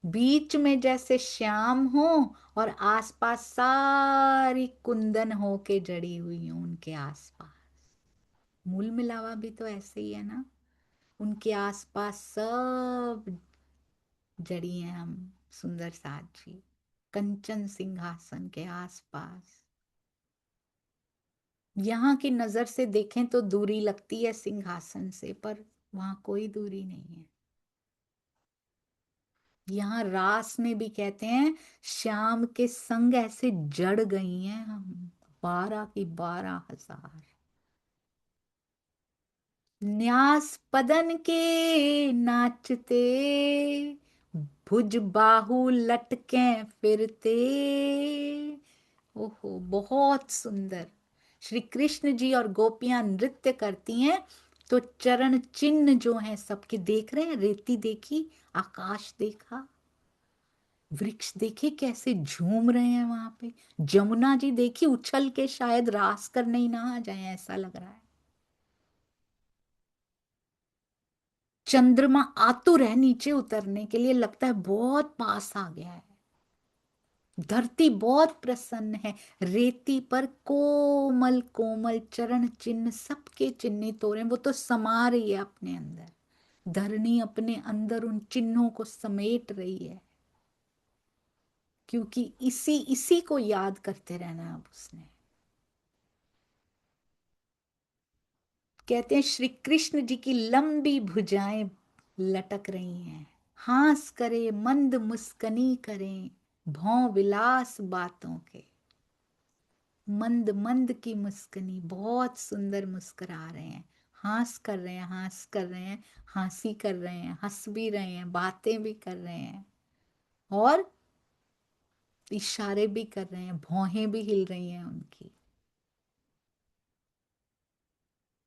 बीच में जैसे श्याम हो और आसपास सारी कुंदन हो के जड़ी हुई हो उनके आसपास। मूल मिलावा भी तो ऐसे ही है ना, उनके आसपास सब जड़ी हैं हम सुंदर साथ जी। कंचन सिंहासन के आसपास। यहाँ की नजर से देखें तो दूरी लगती है सिंहासन से, पर वहां कोई दूरी नहीं है। यहाँ रास में भी कहते हैं श्याम के संग ऐसे जड़ गई हैं हम, 12 की 12,000। न्यास पदन के नाचते, भुज बाहु लटके फिरते। ओहो, बहुत सुंदर। श्री कृष्ण जी और गोपियां नृत्य करती हैं, तो चरण चिन्ह जो हैं सबके देख रहे हैं। रेती देखी, आकाश देखा, वृक्ष देखे कैसे झूम रहे हैं वहां पे। जमुना जी देखी, उछल के शायद रास करने ही ना आ जाए, ऐसा लग रहा है। चंद्रमा आतुर है नीचे उतरने के लिए, लगता है बहुत पास आ गया है। धरती बहुत प्रसन्न है, रेती पर कोमल कोमल चरण चिन्ह, सबके चिन्हित हो रहे हैं। वो तो समा रही है अपने अंदर, धरनी अपने अंदर उन चिन्हों को समेट रही है, क्योंकि इसी इसी को याद करते रहना अब उसने। कहते हैं श्री कृष्ण जी की लंबी भुजाएं लटक रही हैं, हास करे मंद मुस्कनी करें, भौं विलास बातों के। मंद मंद की मुस्कनी, बहुत सुंदर मुस्कुरा रहे हैं, हास कर रहे हैं, हास कर रहे हैं, हंसी कर रहे हैं, हंस भी रहे हैं, बातें भी कर रहे हैं, और इशारे भी कर रहे हैं, भौहें भी हिल रही हैं उनकी।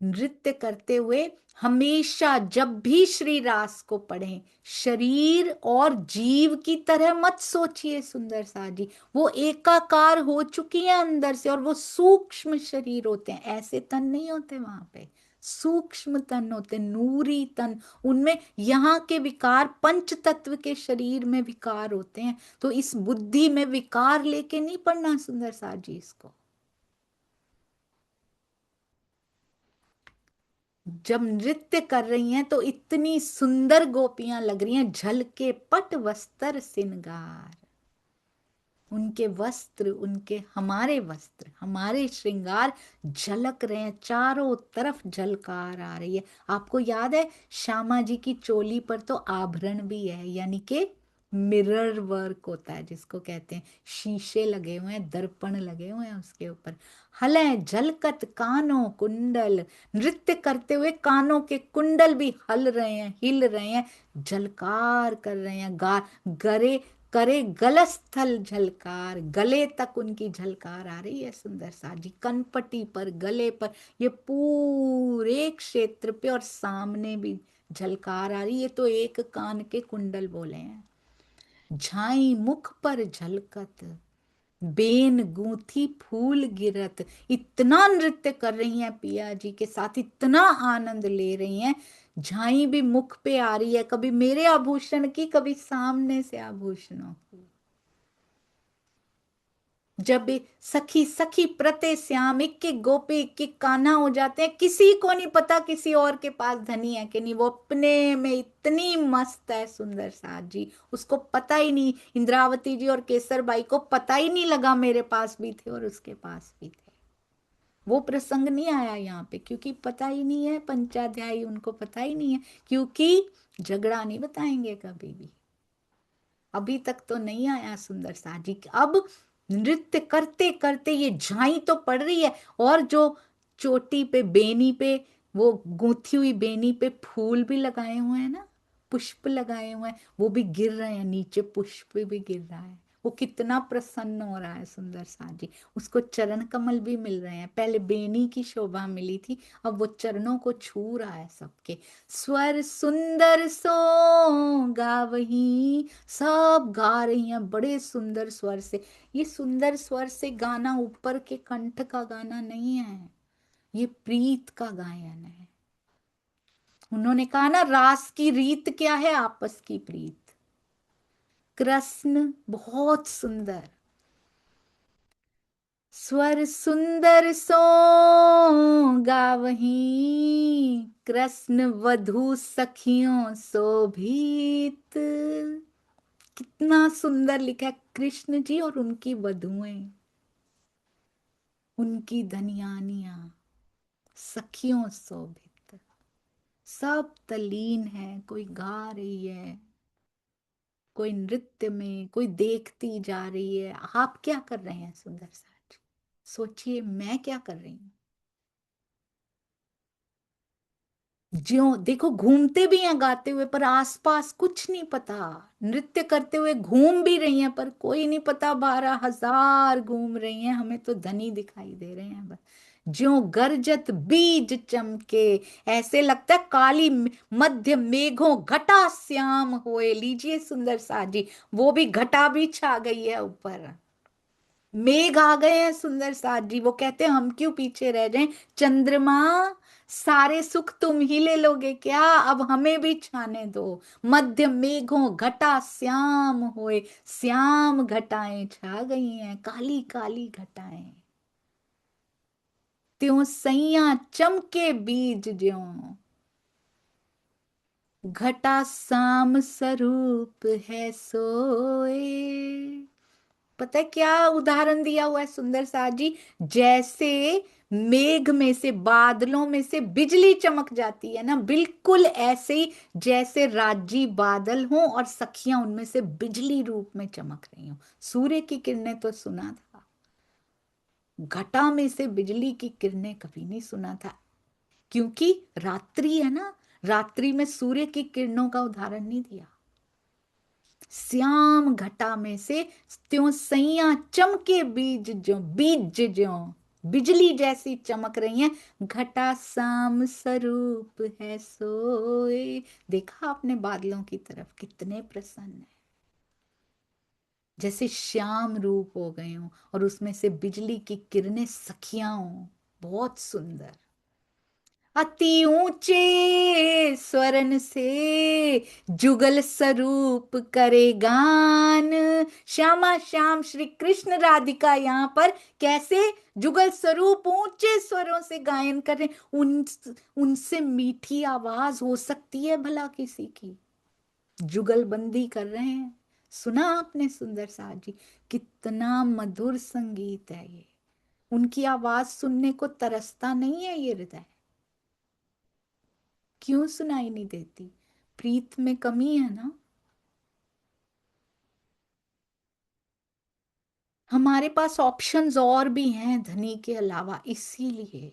नृत्य करते हुए हमेशा जब भी श्री रास को पढ़ें, शरीर और जीव की तरह मत सोचिए सुंदर सा जी। वो एकाकार हो चुकी है अंदर से, और वो सूक्ष्म शरीर होते हैं, ऐसे तन नहीं होते वहां पे। सूक्ष्म तन होते, नूरी तन। उनमें यहाँ के विकार, पंच तत्व के शरीर में विकार होते हैं। तो इस बुद्धि में विकार लेके नहीं पढ़ना सुंदर सा जी इसको। जब नृत्य कर रही हैं तो इतनी सुंदर गोपियां लग रही हैं, झलके पट वस्त्र सिनगार। उनके वस्त्र, उनके हमारे वस्त्र, हमारे श्रृंगार झलक रहे हैं, चारों तरफ झलकार आ रही है। आपको याद है श्यामा जी की चोली पर तो आभरण भी है, यानी कि मिरर वर्क होता है जिसको कहते हैं। शीशे लगे हुए हैं, दर्पण लगे हुए हैं उसके ऊपर। हले झलकत कानों कुंडल, नृत्य करते हुए कानों के कुंडल भी हल रहे हैं, हिल रहे हैं, झलकार कर रहे हैं। गा गरे करे गलस्थल झलकार, गले तक उनकी झलकार आ रही है सुंदर सा जी। कनपटी पर, गले पर, ये पूरे क्षेत्र पे, और सामने भी झलकार आ रही है। तो एक कान के कुंडल बोले हैं। झाई मुख पर झलकत, बेन गूंथी फूल गिरत। इतना नृत्य कर रही हैं पिया जी के साथ, इतना आनंद ले रही हैं। झाई भी मुख पे आ रही है, कभी मेरे आभूषण की, कभी सामने से आभूषणों की। जब सखी सखी प्रते श्याम, इक्के गोपी इक्के कान्हा हो जाते हैं, किसी को नहीं पता किसी और के पास धनी है कि नहीं। वो अपने में इतनी मस्त है सुंदर सा जी, उसको पता ही नहीं। इंद्रावती जी और केसर बाई को पता ही नहीं लगा मेरे पास भी थे और उसके पास भी थे। वो प्रसंग नहीं आया यहाँ पे, क्योंकि पता ही नहीं है। पंचाध्यायी उनको पता ही नहीं है, क्योंकि झगड़ा नहीं बताएंगे कभी भी। अभी तक तो नहीं आया सुंदर सा जी। अब नृत्य करते करते ये झाई तो पड़ रही है, और जो चोटी पे, बेनी पे, वो गूंथी हुई बेनी पे फूल भी लगाए हुए हैं ना, पुष्प लगाए हुए हैं, वो भी गिर रहे हैं नीचे, पुष्प भी गिर रहा है। वो कितना प्रसन्न हो रहा है सुंदर सा जी। उसको चरण कमल भी मिल रहे हैं। पहले बेनी की शोभा मिली थी, अब वो चरणों को छू रहा है सबके। स्वर सुंदर सो गावही, सब गा रही हैं बड़े सुंदर स्वर से। ये सुंदर स्वर से गाना ऊपर के कंठ का गाना नहीं है, ये प्रीत का गायन है। उन्होंने कहा ना, रास की रीत क्या है? आपस की प्रीत। कृष्ण बहुत सुंदर, स्वर सुंदर सो गावही, कृष्ण वधु सखियों शोभित। कितना सुंदर लिखा है, कृष्ण जी और उनकी वधुएं, उनकी धनियानियां, सखियों शोभित, सब तल्लीन है। कोई गा रही है, कोई नृत्य में, कोई देखती जा रही है। आप क्या कर रहे हैं सुंदर साज? सोचिए, मैं क्या कर रही हूँ? ज्यो देखो, घूमते भी हैं गाते हुए, पर आसपास कुछ नहीं पता। नृत्य करते हुए घूम भी रही हैं, पर कोई नहीं पता, 12,000 घूम रही हैं, हमें तो धनी दिखाई दे रहे हैं बस। ज्यो गरजत बीज चमके, ऐसे लगता है काली मध्य मेघों घटा श्याम होए। लीजिए सुंदर साजी, वो भी घटा भी छा गई है ऊपर, मेघ आ गए हैं सुंदर साथ जी। वो कहते हैं हम क्यों पीछे रह जाएं, चंद्रमा सारे सुख तुम ही ले लोगे क्या, अब हमें भी छाने दो। मध्य मेघों घटा श्याम होए, श्याम घटाएं छा गई हैं, काली काली घटाएं। त्यों सैया चमके बीज ज्यों, घटा साम स्वरूप है सोए। पता है क्या उदाहरण दिया हुआ है सुंदर साथ जी? जैसे मेघ में से, बादलों में से बिजली चमक जाती है ना, बिल्कुल ऐसे ही जैसे राजी बादल हों और सखियां उनमें से बिजली रूप में चमक रही हों। सूर्य की किरणें तो सुना था, घटा में से बिजली की किरणें कभी नहीं सुना था, क्योंकि रात्रि है ना, रात्रि में सूर्य की किरणों का उदाहरण नहीं दिया। श्याम घटा में से, त्यों सैया चमके बीज ज्यों, बिजली जैसी चमक रही हैं, घटा साम स्वरूप है सोए। देखा आपने बादलों की तरफ, कितने प्रसन्न है, जैसे श्याम रूप हो गए हों और उसमें से बिजली की किरणें सखियां हों। बहुत सुंदर। अति ऊंचे स्वरन से जुगल स्वरूप करे गान। श्यामा श्याम श्री कृष्ण राधिका यहाँ पर कैसे जुगल स्वरूप ऊंचे स्वरों से गायन कर रहे हैं। उनसे मीठी आवाज हो सकती है भला किसी की? जुगलबंदी कर रहे हैं। सुना आपने सुंदर साज जी? कितना मधुर संगीत है ये। उनकी आवाज सुनने को तरसता नहीं है ये हृदय? क्यों सुनाई नहीं देती? प्रीत में कमी है ना? हमारे पास ऑप्शंस और भी हैं धनी के अलावा, इसीलिए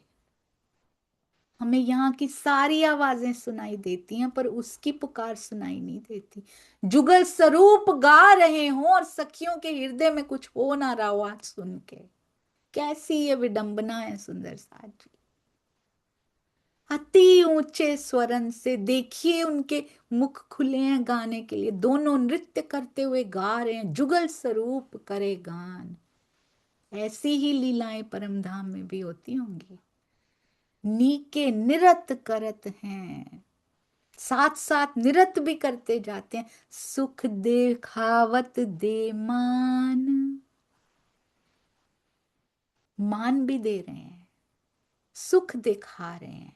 हमें यहाँ की सारी आवाजें सुनाई देती हैं, पर उसकी पुकार सुनाई नहीं देती। जुगल स्वरूप गा रहे हो और सखियों के हृदय में कुछ हो ना रहा हो आज सुन के। कैसी ये विडंबना है सुंदर साथ जी। अति ऊंचे स्वरन से, देखिए उनके मुख खुले हैं गाने के लिए, दोनों नृत्य करते हुए गा रहे हैं, जुगल स्वरूप करे गान। ऐसी ही लीलाएं परम धाम में भी होती होंगी। नीके निरत करत हैं, साथ साथ निरत भी करते जाते हैं। सुख देखावत दे मान, मान भी दे रहे हैं, सुख दिखा रहे हैं।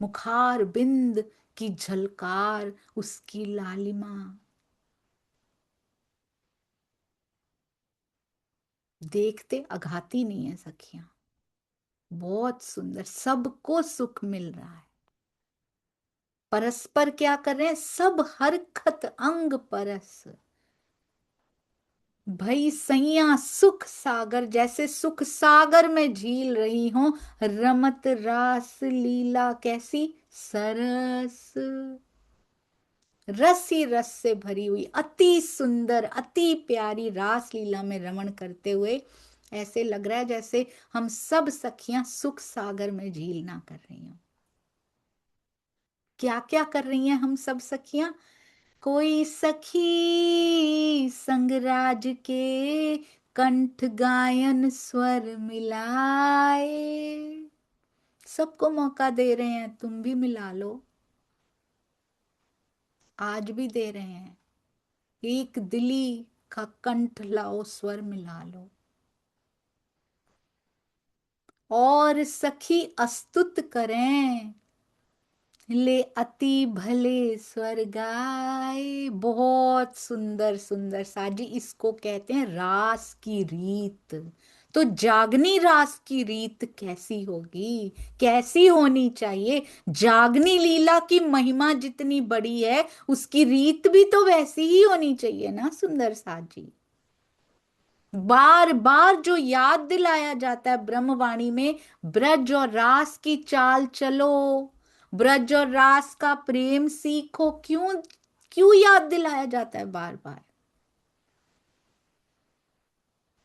मुखार बिंद की झलकार, उसकी लालिमा, देखते अघाती नहीं है सखियां। बहुत सुंदर, सबको सुख मिल रहा है। परस्पर क्या कर रहे हैं? सब हरखत अंग परस, भई सैया सुख सागर, जैसे सुख सागर में झील रही हो, रमत रास लीला कैसी सरस, रस ही रस से भरी हुई, अति सुंदर अति प्यारी रास लीला में रमण करते हुए ऐसे लग रहा है जैसे हम सब सखियां सुख सागर में झीलना कर रही हूं। क्या क्या कर रही हैं हम सब सखियां? कोई सखी संगराज के कंठ गायन स्वर मिलाए। सबको मौका दे रहे हैं, तुम भी मिला लो। आज भी दे रहे हैं, एक दिली का कंठ लाओ, स्वर मिला लो। और सखी अस्तुत करें, ले अति भले स्वर्ग आए। बहुत सुंदर सुंदर साजी, इसको कहते हैं रास की रीत। तो जागनी रास की रीत कैसी होगी, कैसी होनी चाहिए? जागनी लीला की महिमा जितनी बड़ी है, उसकी रीत भी तो वैसी ही होनी चाहिए ना सुंदर साजी। बार बार जो याद दिलाया जाता है ब्रह्मवाणी में, ब्रज और रास की चाल चलो, ब्रज और रास का प्रेम सीखो, क्यों क्यों याद दिलाया जाता है बार बार?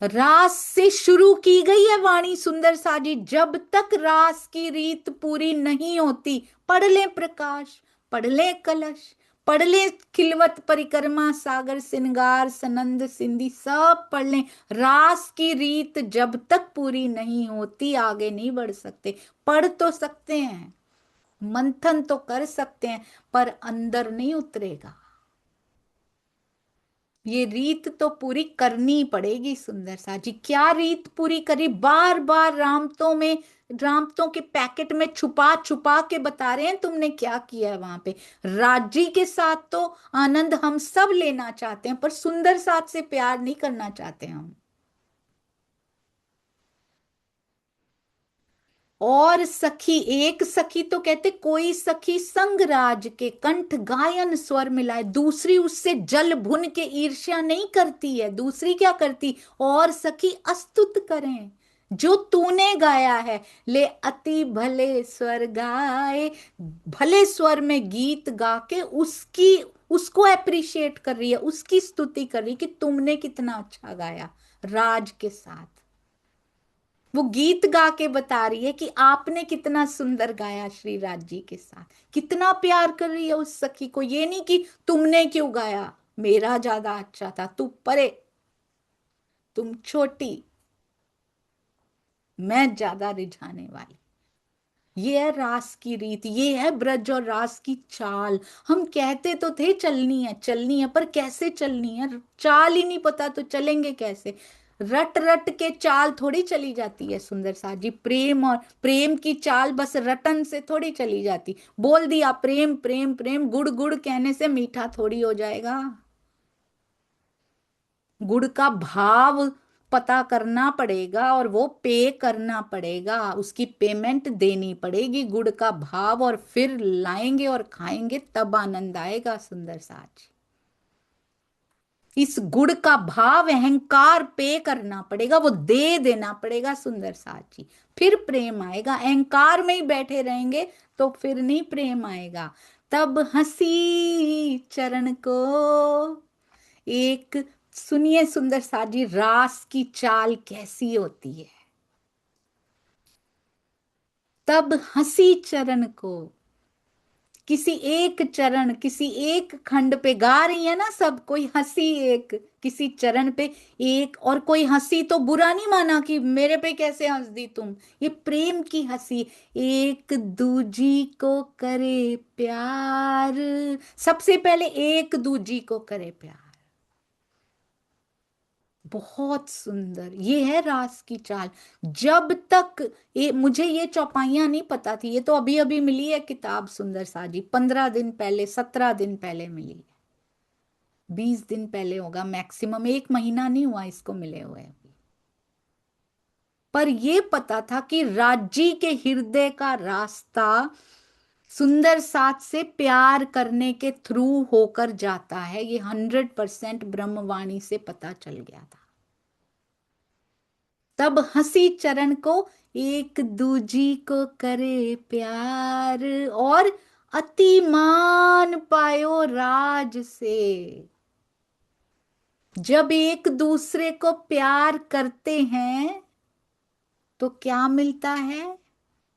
रास से शुरू की गई है वाणी सुंदर साजी। जब तक रास की रीत पूरी नहीं होती, पढ़ ले प्रकाश, पढ़ ले कलश, पढ़ ले खिलवत परिक्रमा सागर सिंगार सनंद सिंधी, सब पढ़ ले। रास की रीत जब तक पूरी नहीं होती, आगे नहीं बढ़ सकते। पढ़ तो सकते हैं, मंथन तो कर सकते हैं, पर अंदर नहीं उतरेगा। ये रीत तो पूरी करनी पड़ेगी सुंदर सा जी। क्या रीत पूरी करी? बार बार रामतों में, रामतों के पैकेट में छुपा छुपा के बता रहे हैं तुमने क्या किया है वहां पे। राजी के साथ तो आनंद हम सब लेना चाहते हैं, पर सुंदर साथ से प्यार नहीं करना चाहते हम। और सखी, एक सखी तो कहते कोई सखी संगराज के कंठ गायन स्वर मिलाए, दूसरी उससे जल भुन के ईर्ष्या नहीं करती है। दूसरी क्या करती? और सखी अस्तुत करें जो तूने गाया है। ले अति भले स्वर गाए, भले स्वर में गीत गा के उसकी, उसको अप्रिशिएट कर रही है, उसकी स्तुति कर रही है कि तुमने कितना अच्छा गाया राज के साथ। वो गीत गा के बता रही है कि आपने कितना सुंदर गाया श्री राज जी के साथ। कितना प्यार कर रही है उस सखी को। ये नहीं कि तुमने क्यों गाया, मेरा ज्यादा अच्छा था, तू परे, तुम छोटी, मैं ज्यादा रिझाने वाली। ये है रास की रीत, ये है ब्रज और रास की चाल। हम कहते तो थे चलनी है चलनी है, पर कैसे चलनी है? चाल ही नहीं पता तो चलेंगे कैसे? रट रट के चाल थोड़ी चली जाती है सुंदर सा जी। प्रेम और प्रेम की चाल बस रटन से थोड़ी चली जाती। बोल दिया प्रेम प्रेम प्रेम, गुड़ गुड़ कहने से मीठा थोड़ी हो जाएगा। गुड़ का भाव पता करना पड़ेगा, और वो पे करना पड़ेगा, उसकी पेमेंट देनी पड़ेगी गुड़ का भाव, और फिर लाएंगे और खाएंगे, तब आनंद आएगा सुंदर साज। इस गुड़ का भाव अहंकार पे करना पड़ेगा, वो दे देना पड़ेगा सुंदर साज जी, फिर प्रेम आएगा। अहंकार में ही बैठे रहेंगे तो फिर नहीं प्रेम आएगा। तब हंसी चरण को एक, सुनिए सुंदर साजी, रास की चाल कैसी होती है। तब हंसी चरण को, किसी एक चरण, किसी एक खंड पे गा रही है ना सब, कोई हंसी एक किसी चरण पे एक, और कोई हंसी तो बुरा नहीं माना कि मेरे पे कैसे हंस दी तुम, ये प्रेम की हंसी। एक दूजी को करे प्यार, सबसे पहले एक दूजी को करे प्यार। बहुत सुंदर, ये है रास की चाल। जब तक मुझे ये चौपाइयां नहीं पता थी, ये तो अभी अभी मिली है किताब सुंदर साजी, 15 दिन पहले, 17 दिन पहले मिली है, 20 दिन पहले होगा मैक्सिमम, एक महीना नहीं हुआ इसको मिले हुए अभी। पर ये पता था कि राजी के हृदय का रास्ता सुंदर साथ से प्यार करने के थ्रू होकर जाता है, ये 100% ब्रह्मवाणी से पता चल गया था। तब हंसी चरण को एक दूजी को करे प्यार, और अति मान पायो राज से। जब एक दूसरे को प्यार करते हैं तो क्या मिलता है?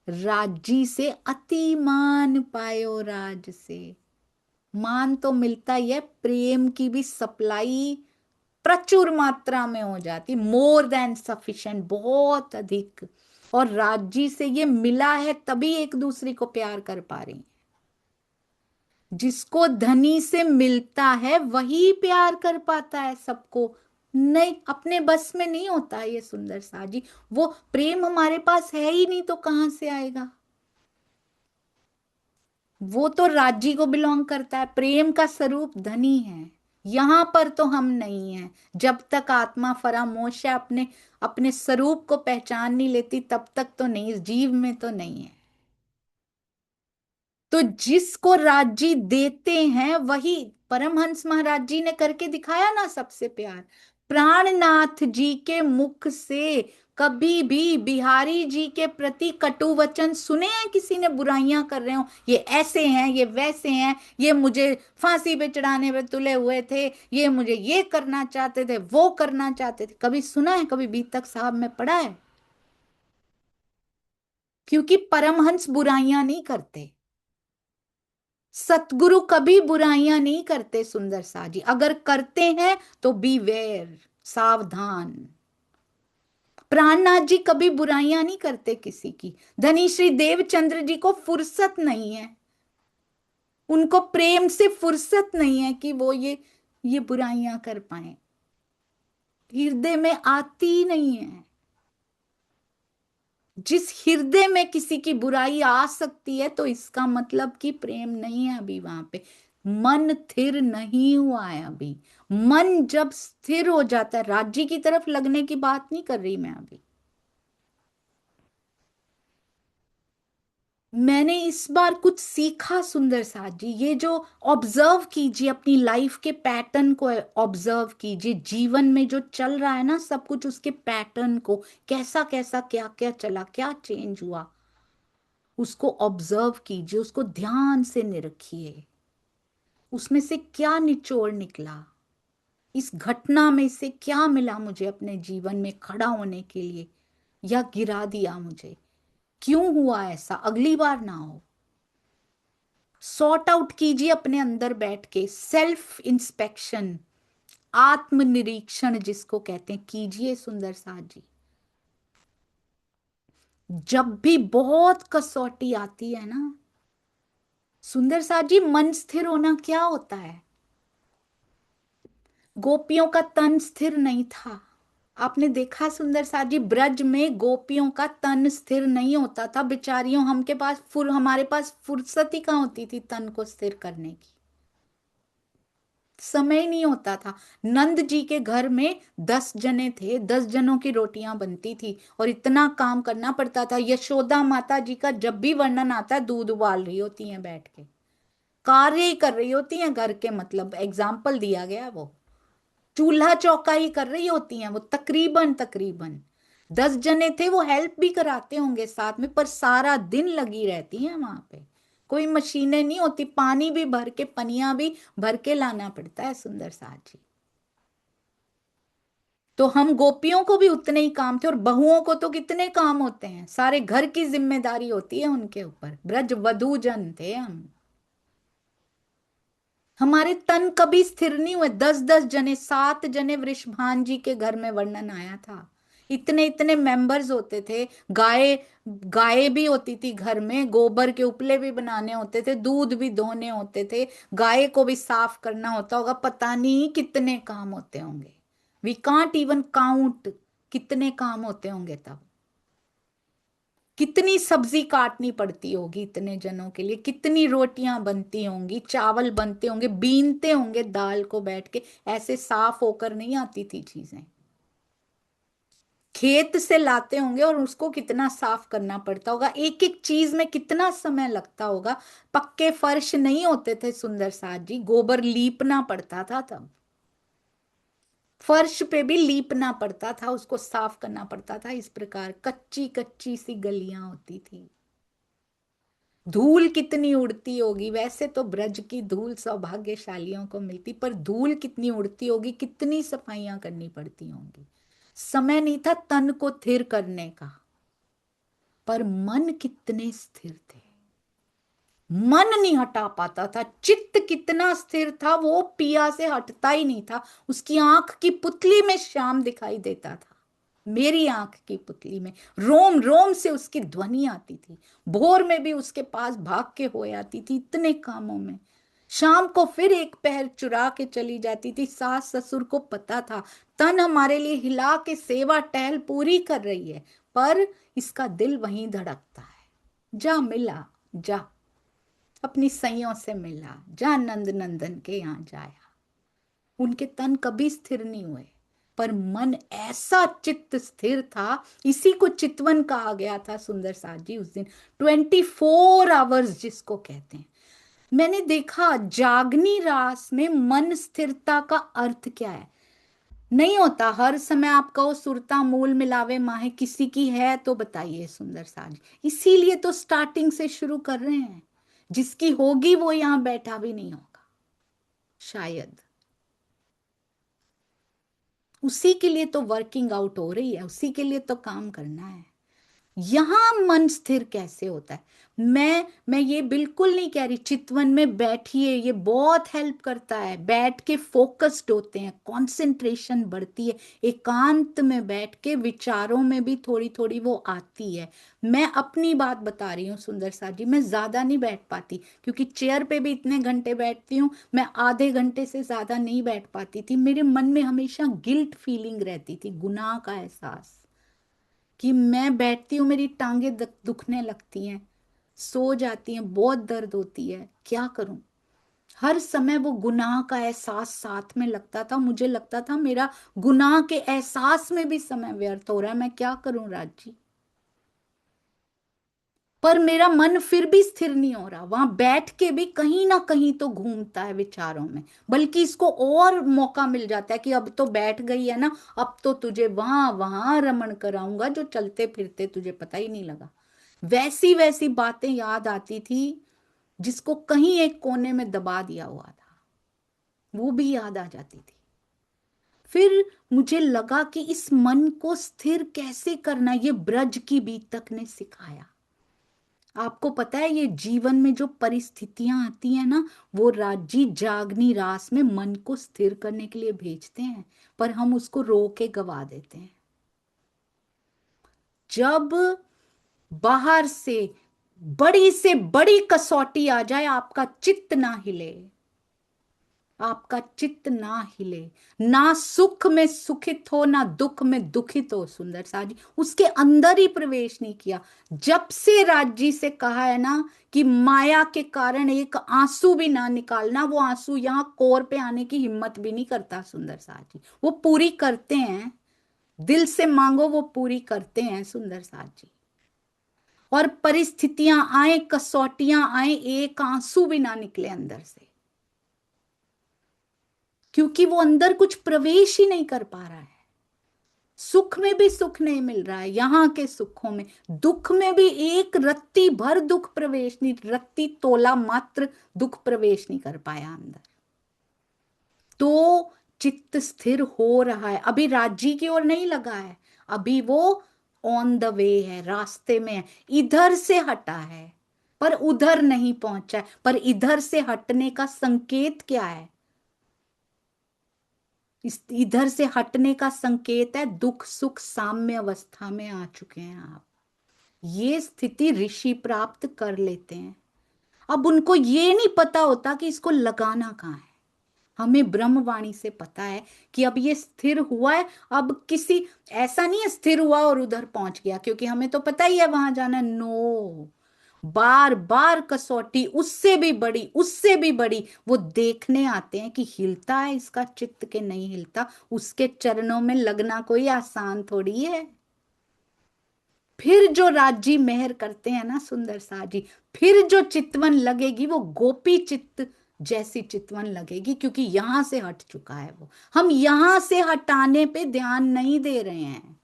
राजी से अति मान पायो राज से। मान तो मिलता ही है, प्रेम की भी सप्लाई प्रचुर मात्रा में हो जाती, मोर देन सफिशिएंट, बहुत अधिक। और राजी से ये मिला है तभी एक दूसरे को प्यार कर पा रही हैं। जिसको धनी से मिलता है वही प्यार कर पाता है सबको, नहीं अपने बस में नहीं होता ये सुंदर साजी। वो प्रेम हमारे पास है ही नहीं तो कहां से आएगा? वो तो राज्य को बिलोंग करता है, प्रेम का स्वरूप धनी है। यहां पर तो हम नहीं है। जब तक आत्मा फरामोश है, अपने अपने स्वरूप को पहचान नहीं लेती, तब तक तो नहीं, इस जीव में तो नहीं है। तो जिसको राज्य देते हैं वही, परमहंस महाराज जी ने करके दिखाया ना सबसे प्यार। प्राणनाथ जी के मुख से कभी भी बिहारी जी के प्रति कटु वचन सुने हैं किसी ने? बुराइयां कर रहे हो, ये ऐसे हैं, ये वैसे हैं, ये मुझे फांसी पे चढ़ाने पे तुले हुए थे, ये मुझे ये करना चाहते थे, वो करना चाहते थे, कभी सुना है? कभी बीतक साहब में पढ़ा है? क्योंकि परमहंस बुराइयां नहीं करते, सतगुरु कभी बुराइयां नहीं करते सुंदर सा जी। अगर करते हैं तो बी वेयर, सावधान। प्राणनाथ जी कभी बुराइयां नहीं करते किसी की। धनी श्री देवचंद्र जी को फुर्सत नहीं है, उनको प्रेम से फुर्सत नहीं है कि वो ये बुराइयां कर पाए, हृदय में आती नहीं है। जिस हृदय में किसी की बुराई आ सकती है, तो इसका मतलब कि प्रेम नहीं है अभी वहां पे, मन स्थिर नहीं हुआ है अभी। मन जब स्थिर हो जाता है, राज्य की तरफ लगने की बात नहीं कर रही मैं अभी। मैंने इस बार कुछ सीखा सुंदर साथ जी, ये जो ऑब्जर्व कीजिए, अपनी लाइफ के पैटर्न को ऑब्जर्व कीजिए, जीवन में जो चल रहा है ना सब कुछ, उसके पैटर्न को, कैसा कैसा क्या क्या चला, क्या चेंज हुआ, उसको ऑब्जर्व कीजिए, उसको ध्यान से निरखिए, उसमें से क्या निचोड़ निकला, इस घटना में से क्या मिला मुझे अपने जीवन में खड़ा होने के लिए, या गिरा दिया मुझे, क्यों हुआ ऐसा, अगली बार ना हो। सॉर्ट आउट कीजिए अपने अंदर बैठ के, सेल्फ इंस्पेक्शन, आत्मनिरीक्षण जिसको कहते हैं, कीजिए सुंदर साथ जी। जब भी बहुत कसौटी आती है ना सुंदर साथ जी, मन स्थिर होना क्या होता है? गोपियों का तन स्थिर नहीं था। आपने देखा सुंदर साथ जी, ब्रज में गोपियों का तन स्थिर नहीं होता था बेचारियों, हमारे पास फुर्सत ही कहाँ होती थी तन को स्थिर करने की, समय नहीं होता था। नंद जी के घर में 10 जने थे, 10 जनों की रोटियां बनती थी और इतना काम करना पड़ता था। यशोदा माता जी का जब भी वर्णन आता है, दूध उबाल रही होती हैं बैठ के, कार्य ही कर रही होती हैं घर के, मतलब एग्जाम्पल दिया गया है वो, चूल्हा चौका ही कर रही होती हैं वो, तकरीबन तकरीबन 10 जने थे। वो हेल्प भी कराते होंगे साथ में, पर सारा दिन लगी रहती हैं वहां पे। कोई मशीनें नहीं होती, पानी भी भर के, पनिया भी भर के लाना पड़ता है सुंदर साथ जी। तो हम गोपियों को भी उतने ही काम थे, और बहुओं को तो कितने काम होते हैं, सारे घर की जिम्मेदारी होती है उनके ऊपर, ब्रज वधू जन थे हम। हमारे तन कभी स्थिर नहीं हुए। 10-10 जने, 7 जने वृषभान जी के घर में वर्णन आया था, इतने इतने मेंबर्स होते थे। गाय गाय भी होती थी घर में, गोबर के उपले भी बनाने होते थे, दूध भी दोहने होते थे, गाय को भी साफ करना होता होगा, पता नहीं कितने काम होते होंगे, वी कांट इवन काउंट कितने काम होते होंगे तब। कितनी सब्जी काटनी पड़ती होगी इतने जनों के लिए, कितनी रोटियां बनती होंगी, चावल बनते होंगे, बीनते होंगे दाल को बैठ के, ऐसे साफ होकर नहीं आती थी चीजें, खेत से लाते होंगे और उसको कितना साफ करना पड़ता होगा, एक एक चीज में कितना समय लगता होगा। पक्के फर्श नहीं होते थे सुंदर साथ जी, गोबर लीपना पड़ता था तब, फर्श पे भी लीपना पड़ता था, उसको साफ करना पड़ता था, इस प्रकार कच्ची कच्ची सी गलियां होती थी। धूल कितनी उड़ती होगी, वैसे तो ब्रज की धूल सौभाग्यशालियों को मिलती, पर धूल कितनी उड़ती होगी, कितनी सफाइयां करनी पड़ती होंगी। समय नहीं था तन को स्थिर करने का, पर मन कितने स्थिर थे, मन नहीं हटा पाता था, चित्त कितना स्थिर था, वो पिया से हटता ही नहीं था। उसकी आंख की पुतली में श्याम दिखाई देता था, मेरी आंख की पुतली में रोम रोम से उसकी ध्वनि आती थी, भोर में भी उसके पास भाग के हो आती थी इतने कामों में, शाम को फिर एक पहर चुरा के चली जाती थी। सास ससुर को पता था तन हमारे लिए हिला के सेवा टहल पूरी कर रही है, पर इसका दिल वहीं धड़कता है, जा मिला जा। अपनी सैयों से मिला, जा नंद नंदन के यहाँ जाया। उनके तन कभी स्थिर नहीं हुए, पर मन ऐसा चित्त स्थिर था, इसी को चितवन कहा गया था सुंदर साथ जी उस दिन। 24 आवर्स जिसको कहते हैं। मैंने देखा जागनी रास में मन स्थिरता का अर्थ क्या है। नहीं होता हर समय आप कहो सुरता मूल मिलावे माहे, किसी की है तो बताइए सुंदर साज। इसीलिए तो स्टार्टिंग से शुरू कर रहे हैं। जिसकी होगी वो यहां बैठा भी नहीं होगा शायद। उसी के लिए तो वर्किंग आउट हो रही है, उसी के लिए तो काम करना है। यहां मन स्थिर कैसे होता है। मैं ये बिल्कुल नहीं कह रही चितवन में बैठिए, ये बहुत हेल्प करता है। बैठ के फोकस्ड होते हैं, कंसंट्रेशन बढ़ती है। एकांत में बैठ के विचारों में भी थोड़ी थोड़ी वो आती है। मैं अपनी बात बता रही हूँ सुंदर सा जी, मैं ज्यादा नहीं बैठ पाती, क्योंकि चेयर पे भी इतने घंटे बैठती हूँ, मैं आधे घंटे से ज्यादा नहीं बैठ पाती थी। मेरे मन में हमेशा गिल्ट फीलिंग रहती थी, गुनाह का एहसास, कि मैं बैठती हूँ मेरी टांगे दुखने लगती हैं, सो जाती हैं, बहुत दर्द होती है, क्या करूं। हर समय वो गुनाह का एहसास साथ में लगता था। मुझे लगता था मेरा गुनाह के एहसास में भी समय व्यर्थ हो रहा है, मैं क्या करूं राज जी। पर मेरा मन फिर भी स्थिर नहीं हो रहा, वहां बैठ के भी कहीं ना कहीं तो घूमता है विचारों में। बल्कि इसको और मौका मिल जाता है कि अब तो बैठ गई है ना, अब तो तुझे वहां वहां रमण कराऊंगा जो चलते फिरते तुझे पता ही नहीं लगा। वैसी वैसी बातें याद आती थी जिसको कहीं एक कोने में दबा दिया हुआ था, वो भी याद आ जाती थी। फिर मुझे लगा कि इस मन को स्थिर कैसे करना, ये ब्रज की बीतक ने सिखाया। आपको पता है ये जीवन में जो परिस्थितियां आती हैं ना, वो राजी जागनी रास में मन को स्थिर करने के लिए भेजते हैं, पर हम उसको रो के गवा देते हैं। जब बाहर से बड़ी कसौटी आ जाए, आपका चित्त ना हिले, आपका चित्त ना हिले, ना सुख में सुखित हो ना दुख में दुखित हो, सुंदर सा जी उसके अंदर ही प्रवेश नहीं किया। जब से राजी से कहा है ना कि माया के कारण एक आंसू भी ना निकालना, वो आंसू यहां कोर पे आने की हिम्मत भी नहीं करता सुंदर सा जी। वो पूरी करते हैं, दिल से मांगो वो पूरी करते हैं सुंदर सा जी। और परिस्थितियां आए, कसौटियां आए, एक आंसू भी ना निकले अंदर से, क्योंकि वो अंदर कुछ प्रवेश ही नहीं कर पा रहा है। सुख में भी सुख नहीं मिल रहा है, यहां के सुखों में, दुख में भी एक रत्ती भर दुख प्रवेश नहीं, रत्ती तोला मात्र दुख प्रवेश नहीं कर पाया अंदर। तो चित्त स्थिर हो रहा है, अभी राज्य की ओर नहीं लगा है, अभी वो ऑन द वे है, रास्ते में है, इधर से हटा है पर उधर नहीं पहुंचा है। पर इधर से हटने का संकेत क्या है। इस इधर से हटने का संकेत है दुख सुख साम्य अवस्था में आ चुके हैं आप। ये स्थिति ऋषि प्राप्त कर लेते हैं। अब उनको ये नहीं पता होता कि इसको लगाना कहाँ है। हमें ब्रह्मवाणी से पता है कि अब ये स्थिर हुआ है। अब किसी ऐसा नहीं है स्थिर हुआ और उधर पहुंच गया, क्योंकि हमें तो पता ही है वहां जाना। नो, बार बार कसौटी, उससे भी बड़ी, उससे भी बड़ी, वो देखने आते हैं कि हिलता है इसका चित्त के नहीं हिलता। उसके चरणों में लगना कोई आसान थोड़ी है। फिर जो राजी मेहर करते हैं ना सुंदर सा जी, फिर जो चितवन लगेगी वो गोपी चित्त जैसी चितवन लगेगी, क्योंकि यहां से हट चुका है वो। हम यहां से हटाने पे ध्यान नहीं दे रहे हैं,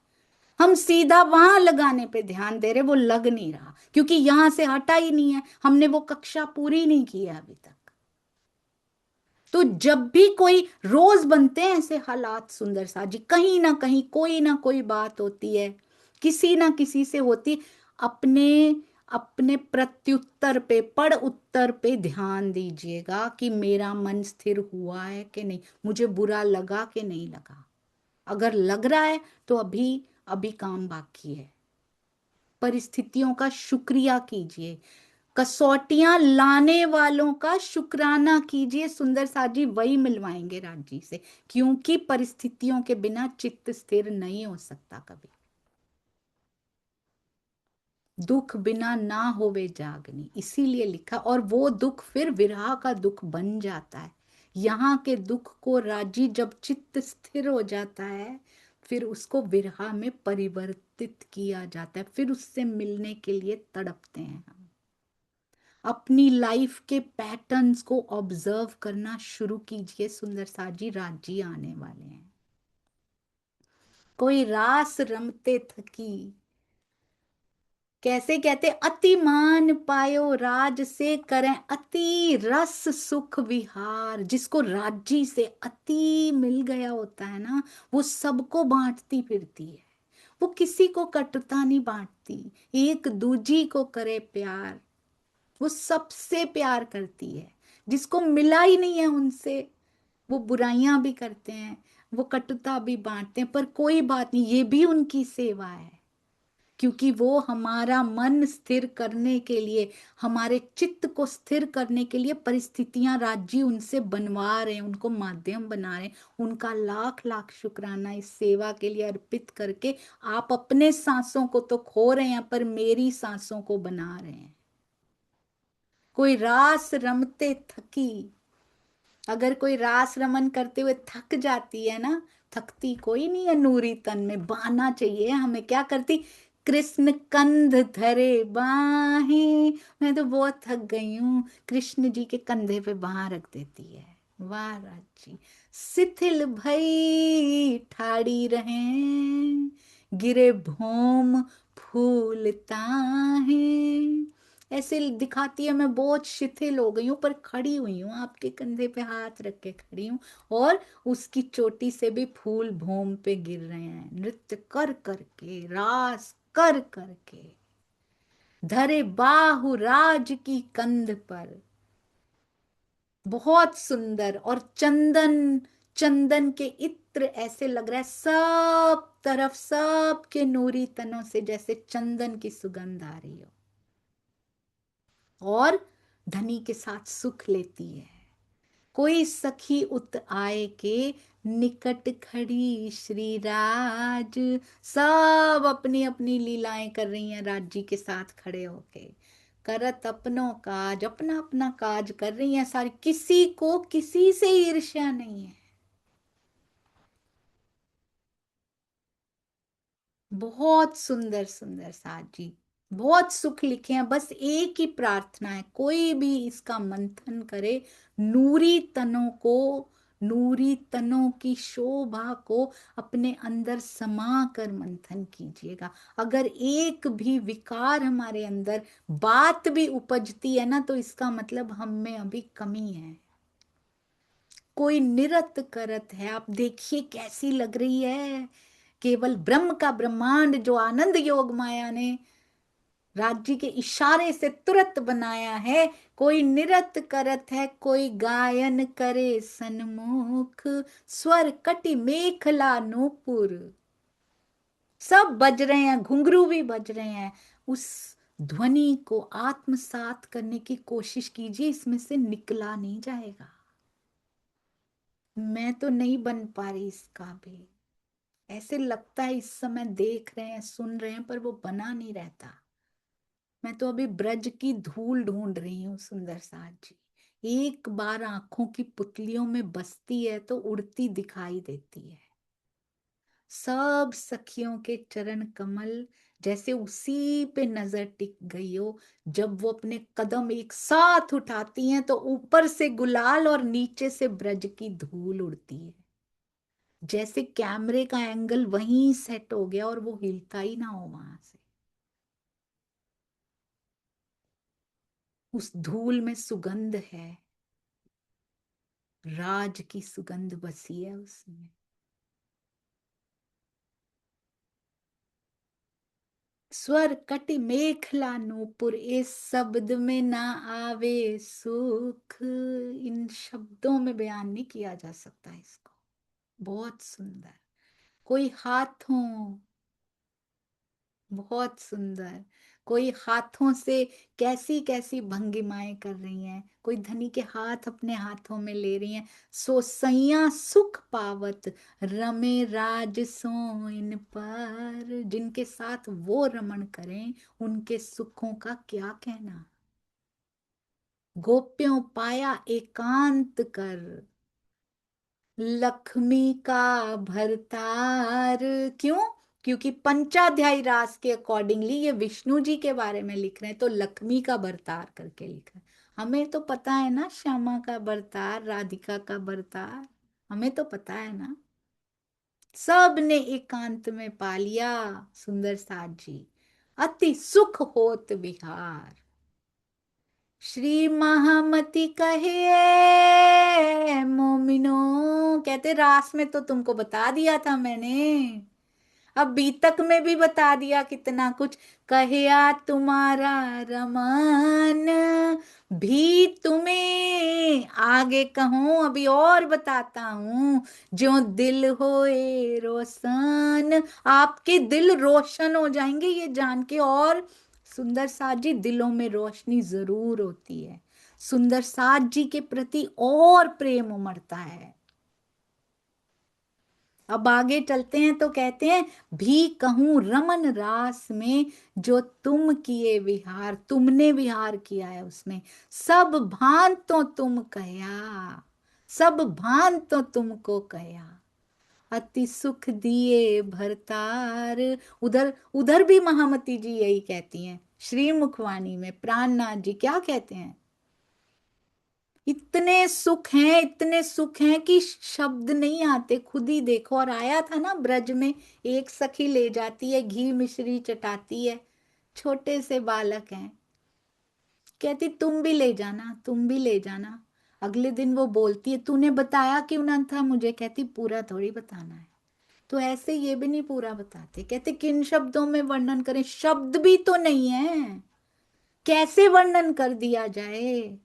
हम सीधा वहां लगाने पे ध्यान दे रहे, वो लग नहीं रहा, क्योंकि यहां से हटा ही नहीं है। हमने वो कक्षा पूरी नहीं की है अभी तक। तो जब भी कोई रोज बनते हैं ऐसे हालात सुंदर सा जी, कहीं ना कोई बात होती है, किसी ना किसी से होती, अपने अपने प्रत्युत्तर पे, पड़ उत्तर पे ध्यान दीजिएगा कि मेरा मन स्थिर हुआ है कि नहीं, मुझे बुरा लगा कि नहीं लगा। अगर लग रहा है तो अभी अभी काम बाकी है। परिस्थितियों का शुक्रिया कीजिए, कसौटियां लाने वालों का शुक्राना कीजिए सुंदर साजी, वही मिलवाएंगे राजी से। क्योंकि परिस्थितियों के बिना चित्त स्थिर नहीं हो सकता कभी। दुख बिना ना होवे जागनी, इसीलिए लिखा। और वो दुख फिर विरह का दुख बन जाता है। यहाँ के दुख को राजी जब चित्त स्थिर हो जाता है, फिर उसको विरह में परिवर्तित किया जाता है, फिर उससे मिलने के लिए तड़पते हैं हम। अपनी लाइफ के पैटर्न्स को ऑब्जर्व करना शुरू कीजिए। सुंदर सा जी, राज जी आने वाले हैं। कोई रास रमते थकी, कैसे कहते, अति मान पायो राज से करें अति रस सुख विहार। जिसको राज्य से अति मिल गया होता है ना, वो सबको बांटती फिरती है। वो किसी को कटुता नहीं बांटती, एक दूजी को करे प्यार। वो सबसे प्यार करती है। जिसको मिला ही नहीं है उनसे, वो बुराइयां भी करते हैं, वो कटुता भी बांटते हैं, पर कोई बात नहीं, ये भी उनकी सेवा है। क्योंकि वो हमारा मन स्थिर करने के लिए, हमारे चित्त को स्थिर करने के लिए परिस्थितियां राज्य उनसे बनवा रहे हैं, उनको माध्यम बना रहे हैं। उनका लाख लाख शुक्राना इस सेवा के लिए अर्पित करके। आप अपने सांसों को तो खो रहे हैं, पर मेरी सांसों को बना रहे हैं। कोई रास रमते थकी, अगर कोई रास रमन करते हुए थक जाती है ना, थकती कोई नहीं है नूरी तन में, बहाना चाहिए हमें। क्या करती, कृष्ण कंध धरे बाहें, मैं तो बहुत थक गई हूँ, कृष्ण जी के कंधे पे बाह रख देती है। वाह राजी, शिथिल भई ठाड़ी रहें, गिरे भोम फूल ताहें। ऐसे दिखाती है मैं बहुत शिथिल हो गई हूँ, पर खड़ी हुई हूँ, आपके कंधे पे हाथ रख के खड़ी हूँ। और उसकी चोटी से भी फूल भूम पे गिर रहे हैं, नृत्य कर करके, रास कर करके। धरे बाहु राज की कंध पर, बहुत सुंदर। और चंदन, चंदन के इत्र ऐसे लग रहा है सब तरफ, सब के नूरी तनों से जैसे चंदन की सुगंध आ रही हो। और धनी के साथ सुख लेती है। कोई सखी उत आए के निकट खड़ी श्री राज, सब अपनी अपनी लीलाएं कर रही हैं राज जी के साथ खड़े होके। करत अपनों काज, अपना अपना काज कर रही हैं सारी, किसी को किसी से ईर्ष्या नहीं है। बहुत सुंदर सुंदर साथ जी, बहुत सुख लिखे हैं। बस एक ही प्रार्थना है, कोई भी इसका मंथन करे, नूरी तनों को, नूरी तनों की शोभा को अपने अंदर समा कर मंथन कीजिएगा। अगर एक भी विकार हमारे अंदर बात भी उपजती है ना, तो इसका मतलब हम में अभी कमी है। कोई निरत करत है, आप देखिए कैसी लग रही है। केवल ब्रह्म का ब्रह्मांड जो आनंद योग माया ने राज्य के इशारे से तुरंत बनाया है। कोई निरत करत है, कोई गायन करे सन्मुख, स्वर कटि मेखला नूपुर। सब बज रहे हैं, घुंघरू भी बज रहे हैं। उस ध्वनि को आत्मसात करने की कोशिश कीजिए, इसमें से निकला नहीं जाएगा। मैं तो नहीं बन पा रही इसका भी, ऐसे लगता है इस समय देख रहे हैं सुन रहे हैं, पर वो बना नहीं रहता। मैं तो अभी ब्रज की धूल ढूंढ रही हूँ सुंदर साथ जी। एक बार आंखों की पुतलियों में बसती है तो उड़ती दिखाई देती है। सब सखियों के चरण कमल जैसे उसी पे नजर टिक गई हो। जब वो अपने कदम एक साथ उठाती हैं, तो ऊपर से गुलाल और नीचे से ब्रज की धूल उड़ती है। जैसे कैमरे का एंगल वहीं सेट हो गया और वो हिलता ही ना हो वहां से। उस धूल में सुगंध है, राज की सुगंध बसी है उसमें। स्वर कटि मेखला नूपुर, इस शब्द में ना आवे सुख। इन शब्दों में बयान नहीं किया जा सकता इसको। बहुत सुंदर। कोई हाथों, बहुत सुंदर। कोई हाथों से कैसी कैसी भंगिमाएं कर रही हैं, कोई धनी के हाथ अपने हाथों में ले रही हैं। सो सैया सुख पावत रमे राज सोइन पर, जिनके साथ वो रमण करें उनके सुखों का क्या कहना। गोप्यों पाया एकांत कर, लक्ष्मी का भरतार। क्यों? क्योंकि पंचाध्यायी रास के अकॉर्डिंगली ये विष्णु जी के बारे में लिख रहे हैं, तो लक्ष्मी का भरतार करके लिख रहे हैं। हमें तो पता है ना श्यामा का भरतार, राधिका का भरतार, हमें तो पता है ना। सब ने एकांत में पा लिया सुंदर साथ जी, अति सुख होत विहार। श्री महामती कहे मोमिनो, कहते रास में तो तुमको बता दिया था मैंने, अब बीतक में भी बता दिया कितना कुछ। कहया तुम्हारा रमान भी तुम्हें आगे कहूं, अभी और बताता हूं। जो दिल होए रोशन, आपके दिल रोशन हो जाएंगे ये जान के। और सुंदर साथ जी, दिलों में रोशनी जरूर होती है, सुंदर साथ जी के प्रति और प्रेम उमड़ता है। अब आगे चलते हैं तो कहते हैं, भी कहूं रमन रास में जो तुम किए विहार, तुमने विहार किया है उसमें। सब भान तो तुम कया, सब भान तो तुमको कया, अति सुख दिए भरतार। उधर उधर भी महामती जी यही कहती हैं, श्री मुखवाणी में प्राणनाथ जी क्या कहते हैं, इतने सुख हैं, इतने सुख हैं कि शब्द नहीं आते, खुद ही देखो। और आया था ना ब्रज में, एक सखी ले जाती है, घी मिश्री चटाती है, छोटे से बालक हैं, कहती तुम भी ले जाना, तुम भी ले जाना। अगले दिन वो बोलती है, तूने बताया क्यों ना था मुझे, कहती पूरा थोड़ी बताना है। तो ऐसे ये भी नहीं पूरा बताते, कहते किन शब्दों में वर्णन करें, शब्द भी तो नहीं है, कैसे वर्णन कर दिया जाए।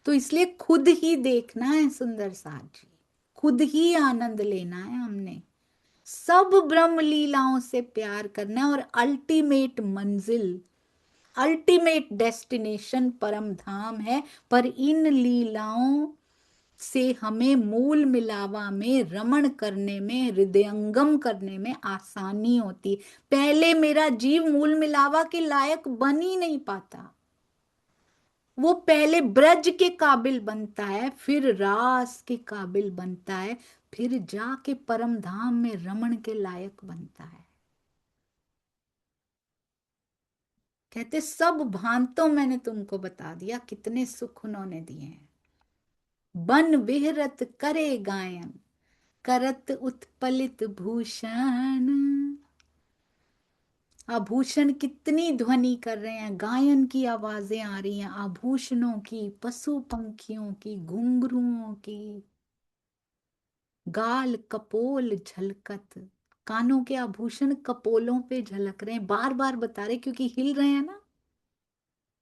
तो इसलिए खुद ही देखना है सुंदर साथ जी, खुद ही आनंद लेना है हमने। सब ब्रह्म लीलाओं से प्यार करना है, और अल्टीमेट मंजिल, अल्टीमेट डेस्टिनेशन परम धाम है। पर इन लीलाओं से हमें मूल मिलावा में रमण करने में, हृदयंगम करने में आसानी होती। पहले मेरा जीव मूल मिलावा के लायक बन ही नहीं पाता, वो पहले ब्रज के काबिल बनता है, फिर रास के काबिल बनता है, फिर जाके परम धाम में रमण के लायक बनता है। कहते सब भांतों मैंने तुमको बता दिया, कितने सुख उन्होंने दिए हैं। बन विहरत करे गायन, करत उत्पलित भूषण। आभूषण कितनी ध्वनि कर रहे हैं, गायन की आवाजें आ रही हैं, आभूषणों की, पशु पंखियों की, घुंघरुओं की। गाल कपोल झलकत, कानों के आभूषण कपोलों पे झलक रहे हैं, बार बार बता रहे क्योंकि हिल रहे हैं ना।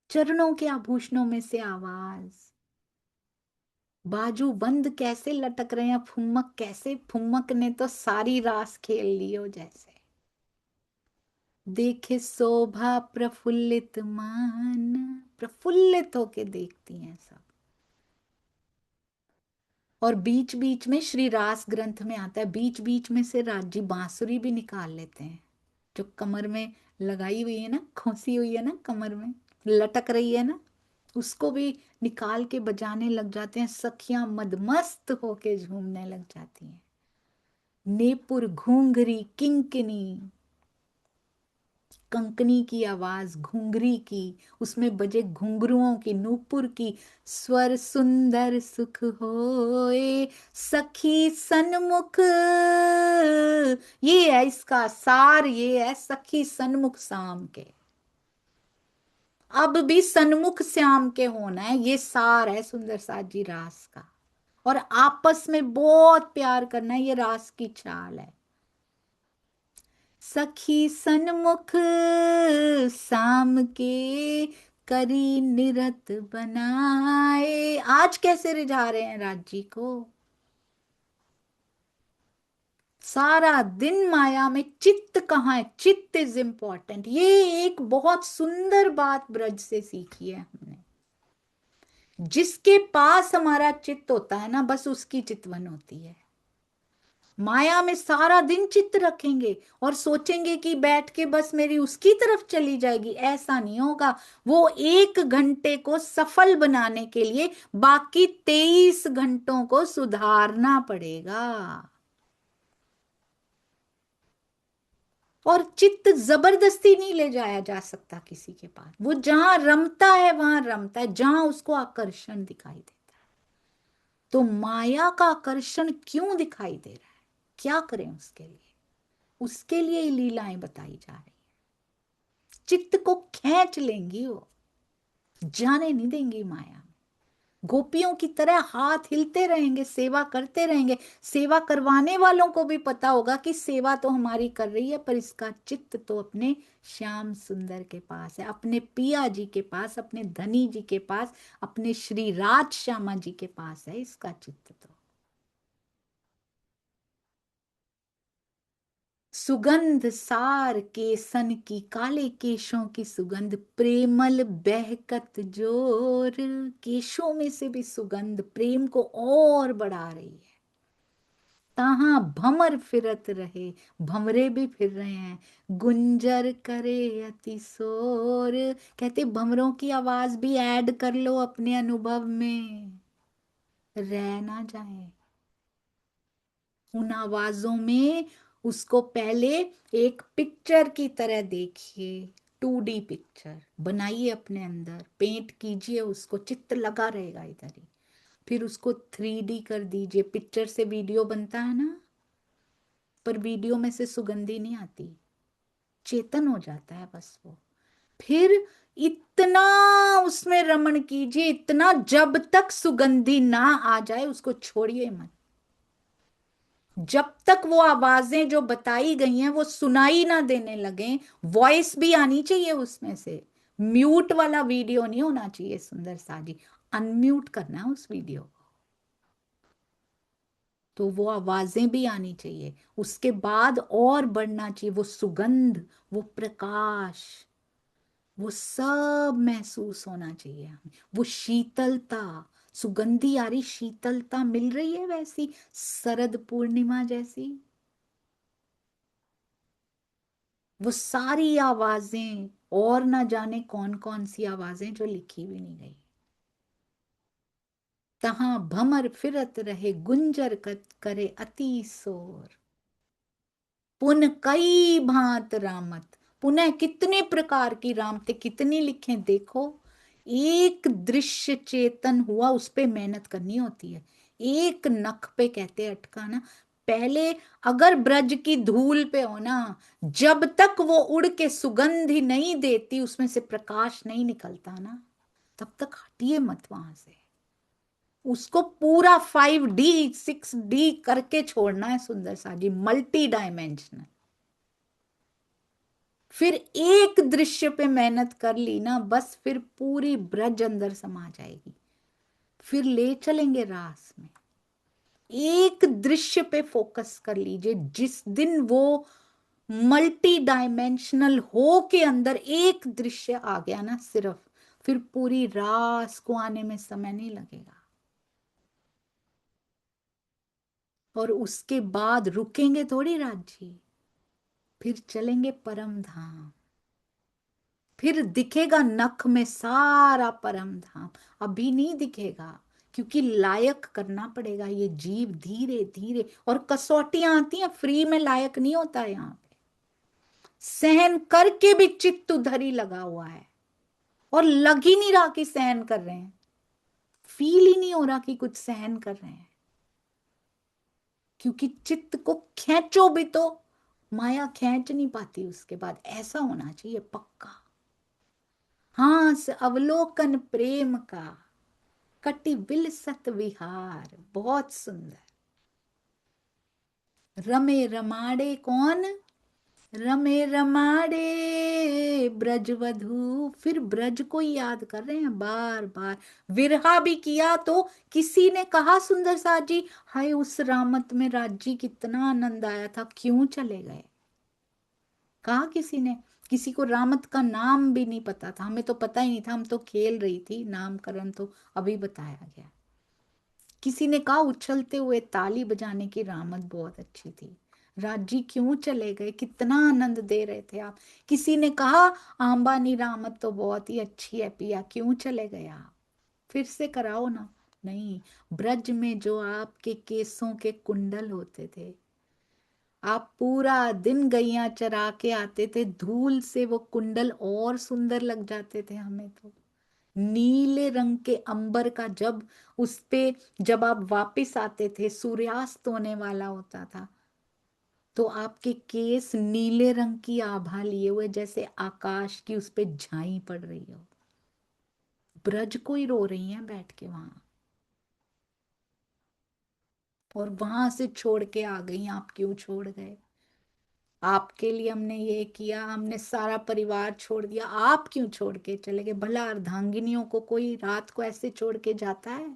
चरणों के आभूषणों में से आवाज, बाजू बंद कैसे लटक रहे हैं, फुम्मक कैसे, फुम्मक ने तो सारी रास खेल ली हो जैसे। देखे शोभा प्रफुल्लित मन, प्रफुल्लित होके देखती हैं सब। और बीच बीच में श्री रास ग्रंथ में आता है, बीच बीच में से राजी बांसुरी भी निकाल लेते हैं, जो कमर में लगाई हुई है ना, खोसी हुई है ना, कमर में लटक रही है ना, उसको भी निकाल के बजाने लग जाते हैं। सखियां मदमस्त होके झूमने लग जाती हैं। नेपुर घूंघरी किंकिनी, कंकनी की आवाज, घुंघरी की, उसमें बजे घुंघरुओं की, नूपुर की। स्वर सुंदर सुख होए सखी सन्मुख, ये है इसका सार, ये है सखी सन्मुख शाम के। अब भी सन्मुख श्याम के होना है, ये सार है सुंदर साथ जी रास का। और आपस में बहुत प्यार करना है, ये रास की चाल है। सखी सन्मुख शाम के, करी निरत बनाए। आज कैसे रिझा रहे हैं राज जी को, सारा दिन माया में, चित्त कहाँ है? चित्त इज इंपॉर्टेंट। ये एक बहुत सुंदर बात ब्रज से सीखी है हमने। जिसके पास हमारा चित्त होता है ना, बस उसकी चितवन होती है। माया में सारा दिन चित्त रखेंगे और सोचेंगे कि बैठ के बस मेरी उसकी तरफ चली जाएगी, ऐसा नहीं होगा। वो 1 घंटे को सफल बनाने के लिए बाकी 23 घंटों को सुधारना पड़ेगा। और चित्त जबरदस्ती नहीं ले जाया जा सकता किसी के पास। वो जहां रमता है वहां रमता है, जहां उसको आकर्षण दिखाई देता है। तो माया का आकर्षण क्यों दिखाई दे रहा है, क्या करें उसके लिए? उसके लिए ही लीलाएं बताई जा रही है। चित्त को खींच लेंगी वो, जाने नहीं देंगी माया। गोपियों की तरह हाथ हिलते रहेंगे, सेवा करते रहेंगे। सेवा करवाने वालों को भी पता होगा कि सेवा तो हमारी कर रही है, पर इसका चित्त तो अपने श्याम सुंदर के पास है, अपने पिया जी के पास, अपने धनी जी के पास, अपने श्री राज श्यामा जी के पास है इसका चित्त। तो सुगंध सार केसन की, काले केशों की सुगंध, प्रेमल बहकत जोर। केशों में से भी सुगंध प्रेम को और बढ़ा रही है। तहां भंवर फिरत रहे, भंवरे भी फिर रहे हैं। गुंजर करे अति शोर, कहते भंवरों की आवाज भी ऐड कर लो अपने अनुभव में, रह ना जाए उन आवाजों में। उसको पहले एक पिक्चर की तरह देखिए, 2D पिक्चर बनाइए अपने अंदर, पेंट कीजिए उसको, चित्त लगा रहेगा इधर ही। फिर उसको 3D कर दीजिए। पिक्चर से वीडियो बनता है ना, पर वीडियो में से सुगंधी नहीं आती, चेतन हो जाता है बस वो। फिर इतना उसमें रमण कीजिए, इतना, जब तक सुगंधी ना आ जाए उसको छोड़िए मत। जब तक वो आवाजें जो बताई गई हैं वो सुनाई ना देने लगे, वॉइस भी आनी चाहिए उसमें से। म्यूट वाला वीडियो नहीं होना चाहिए सुंदर सा जी, अनम्यूट करना है उस वीडियो को। तो वो आवाजें भी आनी चाहिए, उसके बाद और बढ़ना चाहिए वो सुगंध, वो प्रकाश, वो सब महसूस होना चाहिए हमें। वो शीतलता, सुगंधी आ रही, शीतलता मिल रही है वैसी, शरद पूर्णिमा जैसी। वो सारी आवाजें, और ना जाने कौन कौन सी आवाजें जो लिखी भी नहीं गई। तहां भमर फिरत रहे, गुंजर करे अति शोर। पुन कई भांत रामत, पुनः कितने प्रकार की रामते, कितनी लिखे देखो। एक दृश्य चेतन हुआ, उस पे मेहनत करनी होती है। एक नख पे कहते हैं अटकाना। पहले अगर ब्रज की धूल पे हो ना, जब तक वो उड़ के सुगंध ही नहीं देती, उसमें से प्रकाश नहीं निकलता ना, तब तक हटिए मत वहां से। उसको पूरा 5D 6D करके छोड़ना है सुंदर सा जी, मल्टी डायमेंशनल। फिर एक दृश्य पे मेहनत कर ली ना, बस फिर पूरी ब्रज अंदर समा जाएगी। फिर ले चलेंगे रास में। एक दृश्य पे फोकस कर लीजिए, जिस दिन वो मल्टी डायमेंशनल हो के अंदर एक दृश्य आ गया ना सिर्फ, फिर पूरी रास को आने में समय नहीं लगेगा। और उसके बाद रुकेंगे थोड़ी राज्य, फिर चलेंगे परम धाम। फिर दिखेगा नख में सारा परम धाम। अभी नहीं दिखेगा, क्योंकि लायक करना पड़ेगा ये जीव धीरे धीरे। और कसौटियां आती हैं, फ्री में लायक नहीं होता है यहाँ पे। सहन करके भी चित्त उधर ही लगा हुआ है, और लग ही नहीं रहा कि सहन कर रहे हैं, फील ही नहीं हो रहा कि कुछ सहन कर रहे हैं। क्योंकि चित्त को खींचो भी तो माया खींच नहीं पाती। उसके बाद ऐसा होना चाहिए पक्का, हास अवलोकन प्रेम का, कटि बिलसत विहार। बहुत सुंदर। रमे रमाड़े कौन? रमे रमाड़े ब्रजवधु, फिर ब्रज को ही याद कर रहे हैं बार बार। विरहा भी किया तो किसी ने कहा सुंदर सा जी, हाय उस रामत में राजी कितना आनंद आया था, क्यों चले गए? कहा किसी ने? किसी को रामत का नाम भी नहीं पता था, हमें तो पता ही नहीं था, हम तो खेल रही थी, नामकरण तो अभी बताया गया। किसी ने कहा उछलते हुए ताली बजाने की रामत बहुत अच्छी थी, राजी क्यों चले गए, कितना आनंद दे रहे थे आप। किसी ने कहा आंबानी रामत तो बहुत ही अच्छी है पिया, क्यों चले गए आप, फिर से कराओ ना। नहीं, ब्रज में जो आपके केसों के कुंडल होते थे, आप पूरा दिन गैया चरा के आते थे, धूल से वो कुंडल और सुंदर लग जाते थे हमें तो। नीले रंग के अंबर का जब उस पे, जब आप वापस आते थे, सूर्यास्त होने वाला होता था, तो आपके केस नीले रंग की आभा लिए हुए, जैसे आकाश की उस पे झाई पड़ रही हो। ब्रज को ही रो रही हैं बैठ के वहां, और वहां से छोड़ के आ गई। आप क्यों छोड़ गए? आपके लिए हमने ये किया, हमने सारा परिवार छोड़ दिया, आप क्यों छोड़ के चले गए? भला अर्धांगिनियों को कोई रात को ऐसे छोड़ के जाता है?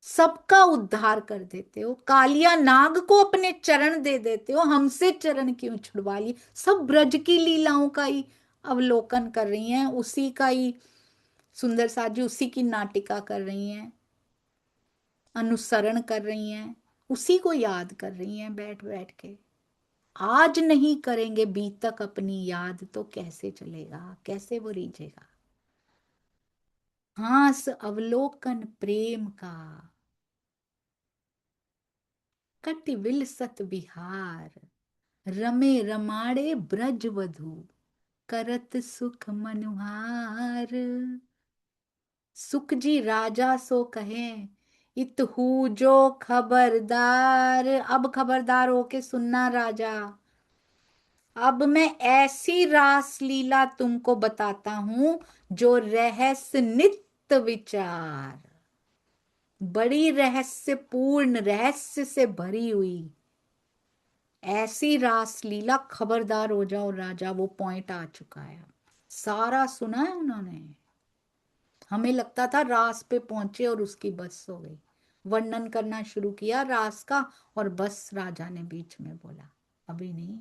सबका उद्धार कर देते हो, कालिया नाग को अपने चरण दे देते हो, हमसे चरण क्यों छुड़वा लिए? सब ब्रज की लीलाओं का ही अवलोकन कर रही हैं, उसी का ही सुंदर साजी, उसी की नाटिका कर रही हैं, अनुसरण कर रही हैं, उसी को याद कर रही हैं बैठ बैठ के। आज नहीं करेंगे बीतक अपनी याद तो कैसे चलेगा, कैसे वो रीझेगा? हास अवलोकन प्रेम का, कटि विलसत बिहार, रमे रमाड़े ब्रजवधु, करत सुख मनुहार। सुख जी राजा सो कहे, इत हूँ जो खबरदार। अब खबरदार होके सुनना राजा, अब मैं ऐसी रास लीला तुमको बताता हूं जो रहस्य नित्य विचार, बड़ी रहस्यपूर्ण, रहस्य से भरी हुई ऐसी रास लीला। खबरदार हो जाओ राजा, वो पॉइंट आ चुका है, सारा सुना है उन्होंने। हमें लगता था रास पे पहुंचे और उसकी बस हो गई, वर्णन करना शुरू किया रास का, और बस राजा ने बीच में बोला अभी नहीं।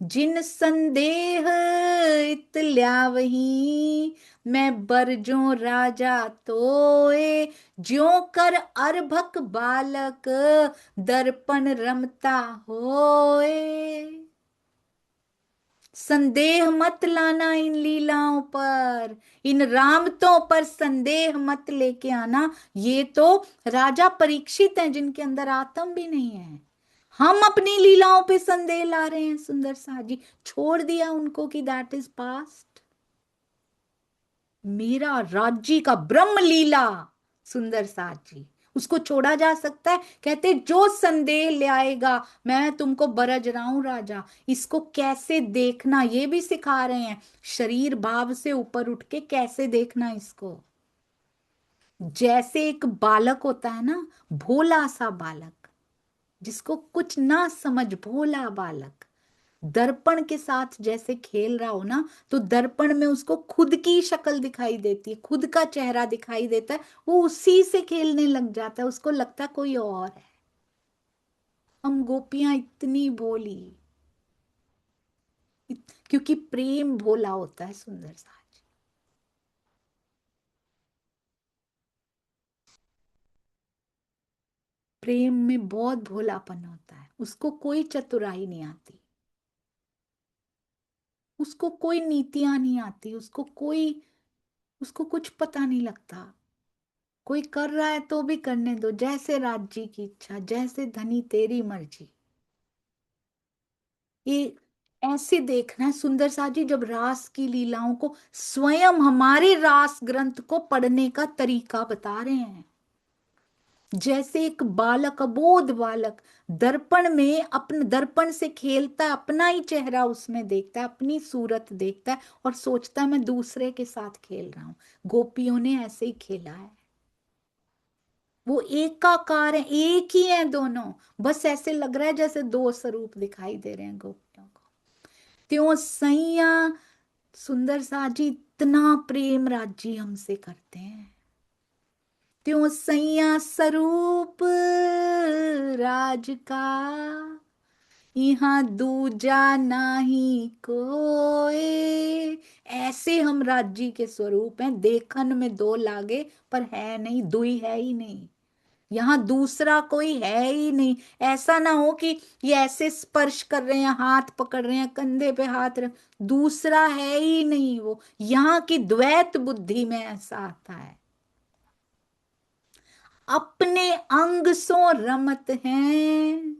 जिन संदेह इत ल्यावही, मैं बरजो राजा तोए, ज्यों कर अर्भक बालक, दर्पण रमता होए। संदेह मत लाना इन लीलाओं पर, इन रामतों पर संदेह मत लेके आना। ये तो राजा परीक्षित हैं जिनके अंदर आत्म भी नहीं है। हम अपनी लीलाओं पे संदेह ला रहे हैं सुंदर सा जी, छोड़ दिया उनको कि दैट इज पास्ट। मेरा राज्य का ब्रह्म लीला सुंदर साथ जी, उसको छोड़ा जा सकता है? कहते जो संदेह ले आएगा, मैं तुमको बरज रहा हूं राजा, इसको कैसे देखना ये भी सिखा रहे हैं, शरीर भाव से ऊपर उठ के कैसे देखना इसको। जैसे एक बालक होता है ना, भोला सा बालक, जिसको कुछ ना समझ, भोला बालक दर्पण के साथ जैसे खेल रहा हो ना, तो दर्पण में उसको खुद की शक्ल दिखाई देती है, खुद का चेहरा दिखाई देता है, वो उसी से खेलने लग जाता है, उसको लगता है कोई और है। हम गोपियां इतनी भोली, क्योंकि प्रेम भोला होता है सुंदर सा। प्रेम में बहुत भोलापन होता है, उसको कोई चतुराई नहीं आती, उसको कोई नीतियां नहीं आती, उसको कुछ पता नहीं लगता। कोई कर रहा है तो भी करने दो, जैसे राज्य की इच्छा, जैसे धनी तेरी मर्जी। ये ऐसे देखना है सुंदर सा जी, जब रास की लीलाओं को स्वयं हमारे रास ग्रंथ को पढ़ने का तरीका बता रहे हैं। जैसे एक बालक, अबोध बालक दर्पण में, अपने दर्पण से खेलता है, अपना ही चेहरा उसमें देखता है, अपनी सूरत देखता है और सोचता है मैं दूसरे के साथ खेल रहा हूं। गोपियों ने ऐसे ही खेला है। वो एकाकार है, एक ही है दोनों। बस ऐसे लग रहा है जैसे दो स्वरूप दिखाई दे रहे हैं गोपियों को। त्यों सैया सुंदर सा जी इतना प्रेम राजी हमसे करते हैं। त्यों सैया स्वरूप राज का, यहाँ दूजा नाही कोई। ऐसे हम राज्य के स्वरूप हैं, देखन में दो लागे पर है नहीं, दुई है ही नहीं। यहाँ दूसरा कोई है ही नहीं। ऐसा ना हो कि ये ऐसे स्पर्श कर रहे हैं, हाथ पकड़ रहे हैं, कंधे पे हाथ रख, दूसरा है ही नहीं वो। यहाँ की द्वैत बुद्धि में ऐसा आता है। अपने अंग सो रमत हैं,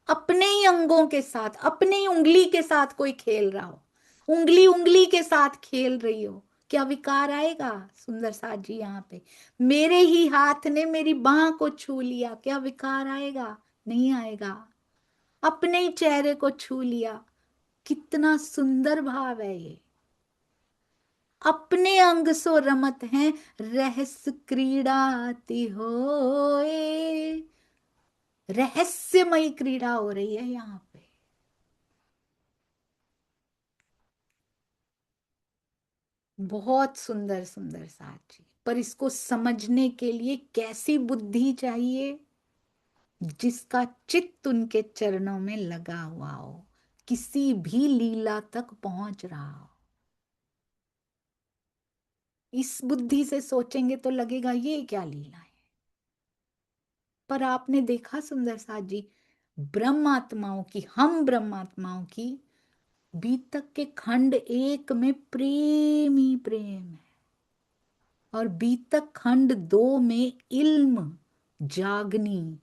अपने ही अंगों के साथ, अपने ही उंगली के साथ कोई खेल रहा हो, उंगली उंगली के साथ खेल रही हो, क्या विकार आएगा? सुंदर साथ जी यहाँ पे, मेरे ही हाथ ने मेरी बाह को छू लिया, क्या विकार आएगा? नहीं आएगा। अपने ही चेहरे को छू लिया, कितना सुंदर भाव है ये। अपने अंग सो रमत हैं, रहस्य क्रीड़ाती होए। रहस्यमयी क्रीड़ा हो रही है यहाँ पे। बहुत सुंदर सुंदर साची, पर इसको समझने के लिए कैसी बुद्धि चाहिए? जिसका चित्त उनके चरणों में लगा हुआ हो, किसी भी लीला तक पहुंच रहा हो। इस बुद्धि से सोचेंगे तो लगेगा ये क्या लीला है। पर आपने देखा सुंदर साथ जी, ब्रह्मात्माओं की, हम ब्रह्मात्माओं की बीतक के खंड एक में प्रेम ही प्रेम है, और बीतक खंड दो में इल्म, जागनी,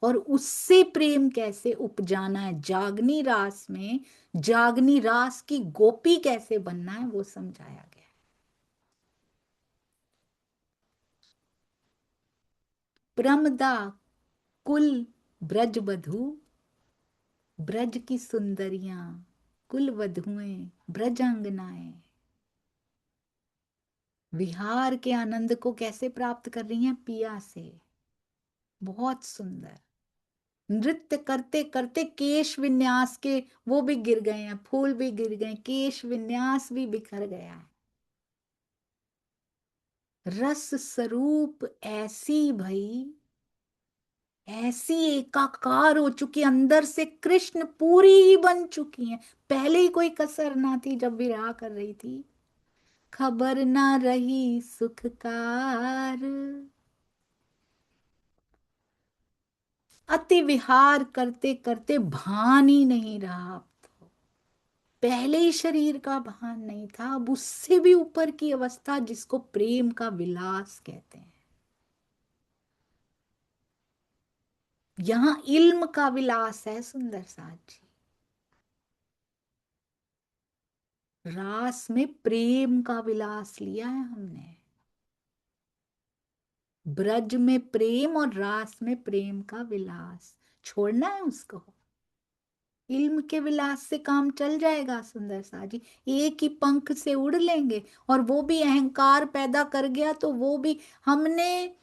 और उससे प्रेम कैसे उपजाना है, जागनी रास में जागनी रास की गोपी कैसे बनना है, वो समझाया गया। प्रमदा कुल ब्रज बधू, ब्रज की सुंदरियां कुल वधुएं ब्रजांगनाएं विहार के आनंद को कैसे प्राप्त कर रही हैं? पिया से। बहुत सुंदर। नृत्य करते करते केश विन्यास के वो भी गिर गए हैं, फूल भी गिर गए, केश विन्यास भी बिखर गया है। रस स्वरूप ऐसी भई, ऐसी एकाकार हो चुकी, अंदर से कृष्ण पूरी ही बन चुकी हैं। पहले ही कोई कसर ना थी जब विवाह कर रही थी। खबर ना रही सुखकार, अति विहार करते करते भान ही नहीं रहा अब तो। पहले ही शरीर का भान नहीं था, अब उससे भी ऊपर की अवस्था जिसको प्रेम का विलास कहते हैं। यहां इल्म का विलास है सुंदर साथ जी। रास में प्रेम का विलास लिया है हमने। ब्रज में प्रेम और रास में प्रेम का विलास छोड़ना है उसको। इल्म के विलास से काम चल जाएगा सुंदर सा जी, एक ही पंख से उड़ लेंगे। और वो भी अहंकार पैदा कर गया तो वो भी हमने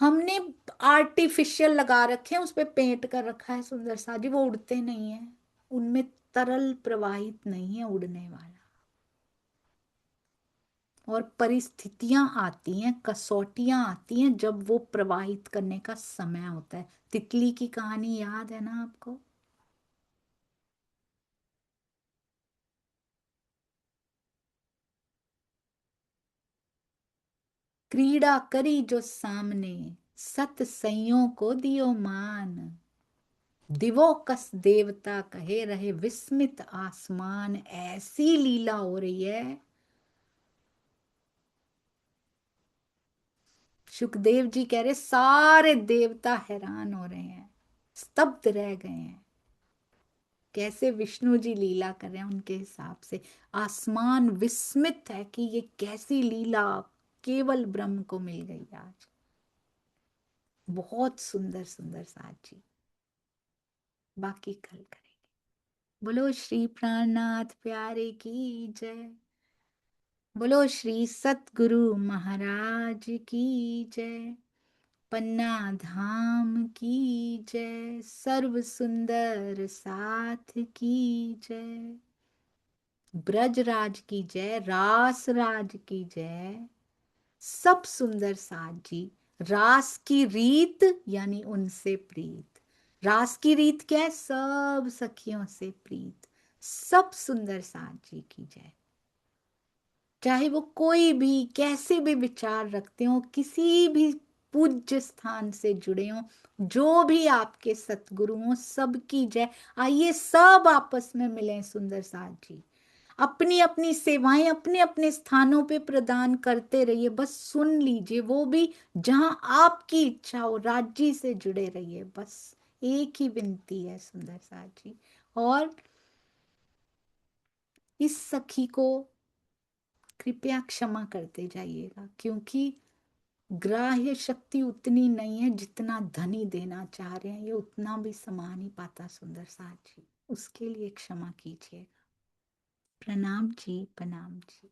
हमने आर्टिफिशियल लगा रखे हैं, उस पे पेंट कर रखा है सुंदर सा जी, वो उड़ते नहीं है। उनमें तरल प्रवाहित नहीं है उड़ने वाला। और परिस्थितियां आती हैं, कसौटियां आती हैं जब वो प्रवाहित करने का समय होता है। तितली की कहानी याद है ना आपको? क्रीड़ा करी जो सामने, सत संयोग को दियो मान। दिवो कस देवता कहे रहे विस्मित आसमान। ऐसी लीला हो रही है। सुखदेव जी कह रहे सारे देवता हैरान हो रहे हैं, स्तब्ध रह गए हैं। कैसे विष्णु जी लीला कर रहे हैं उनके हिसाब से। आसमान विस्मित है कि ये कैसी लीला केवल ब्रह्म को मिल गई आज। बहुत सुंदर सुंदर साथ जी। बाकी कल करेंगे। बोलो श्री प्राणनाथ प्यारे की जय। बोलो श्री सतगुरु महाराज की जय। पन्ना धाम की जय। सर्व सुंदर साथ की जय। ब्रजराज की जय। रास राज की जय। सब सुंदर साथ जी। रास की रीत यानी उनसे प्रीत। रास की रीत क्या है? सब सखियों से प्रीत। सब सुंदर साथ जी की जय। चाहे वो कोई भी कैसे भी विचार रखते हो, किसी भी पूज्य स्थान से जुड़े हो, जो भी आपके सतगुरु हो, सबकी जय। आइए सब आपस में मिलें सुंदर साथ जी। अपनी अपनी सेवाएं अपने अपने स्थानों पे प्रदान करते रहिए, बस सुन लीजिए, वो भी जहां आपकी इच्छा हो। राज्य से जुड़े रहिए, बस एक ही विनती है सुंदर साथ जी। और इस सखी को कृपया क्षमा करते जाइएगा, क्योंकि ग्राह्य शक्ति उतनी नहीं है जितना धनी देना चाह रहे हैं, ये उतना भी समा नहीं पाता सुंदर साथ जी। उसके लिए क्षमा कीजिएगा। प्रणाम जी, प्रणाम जी।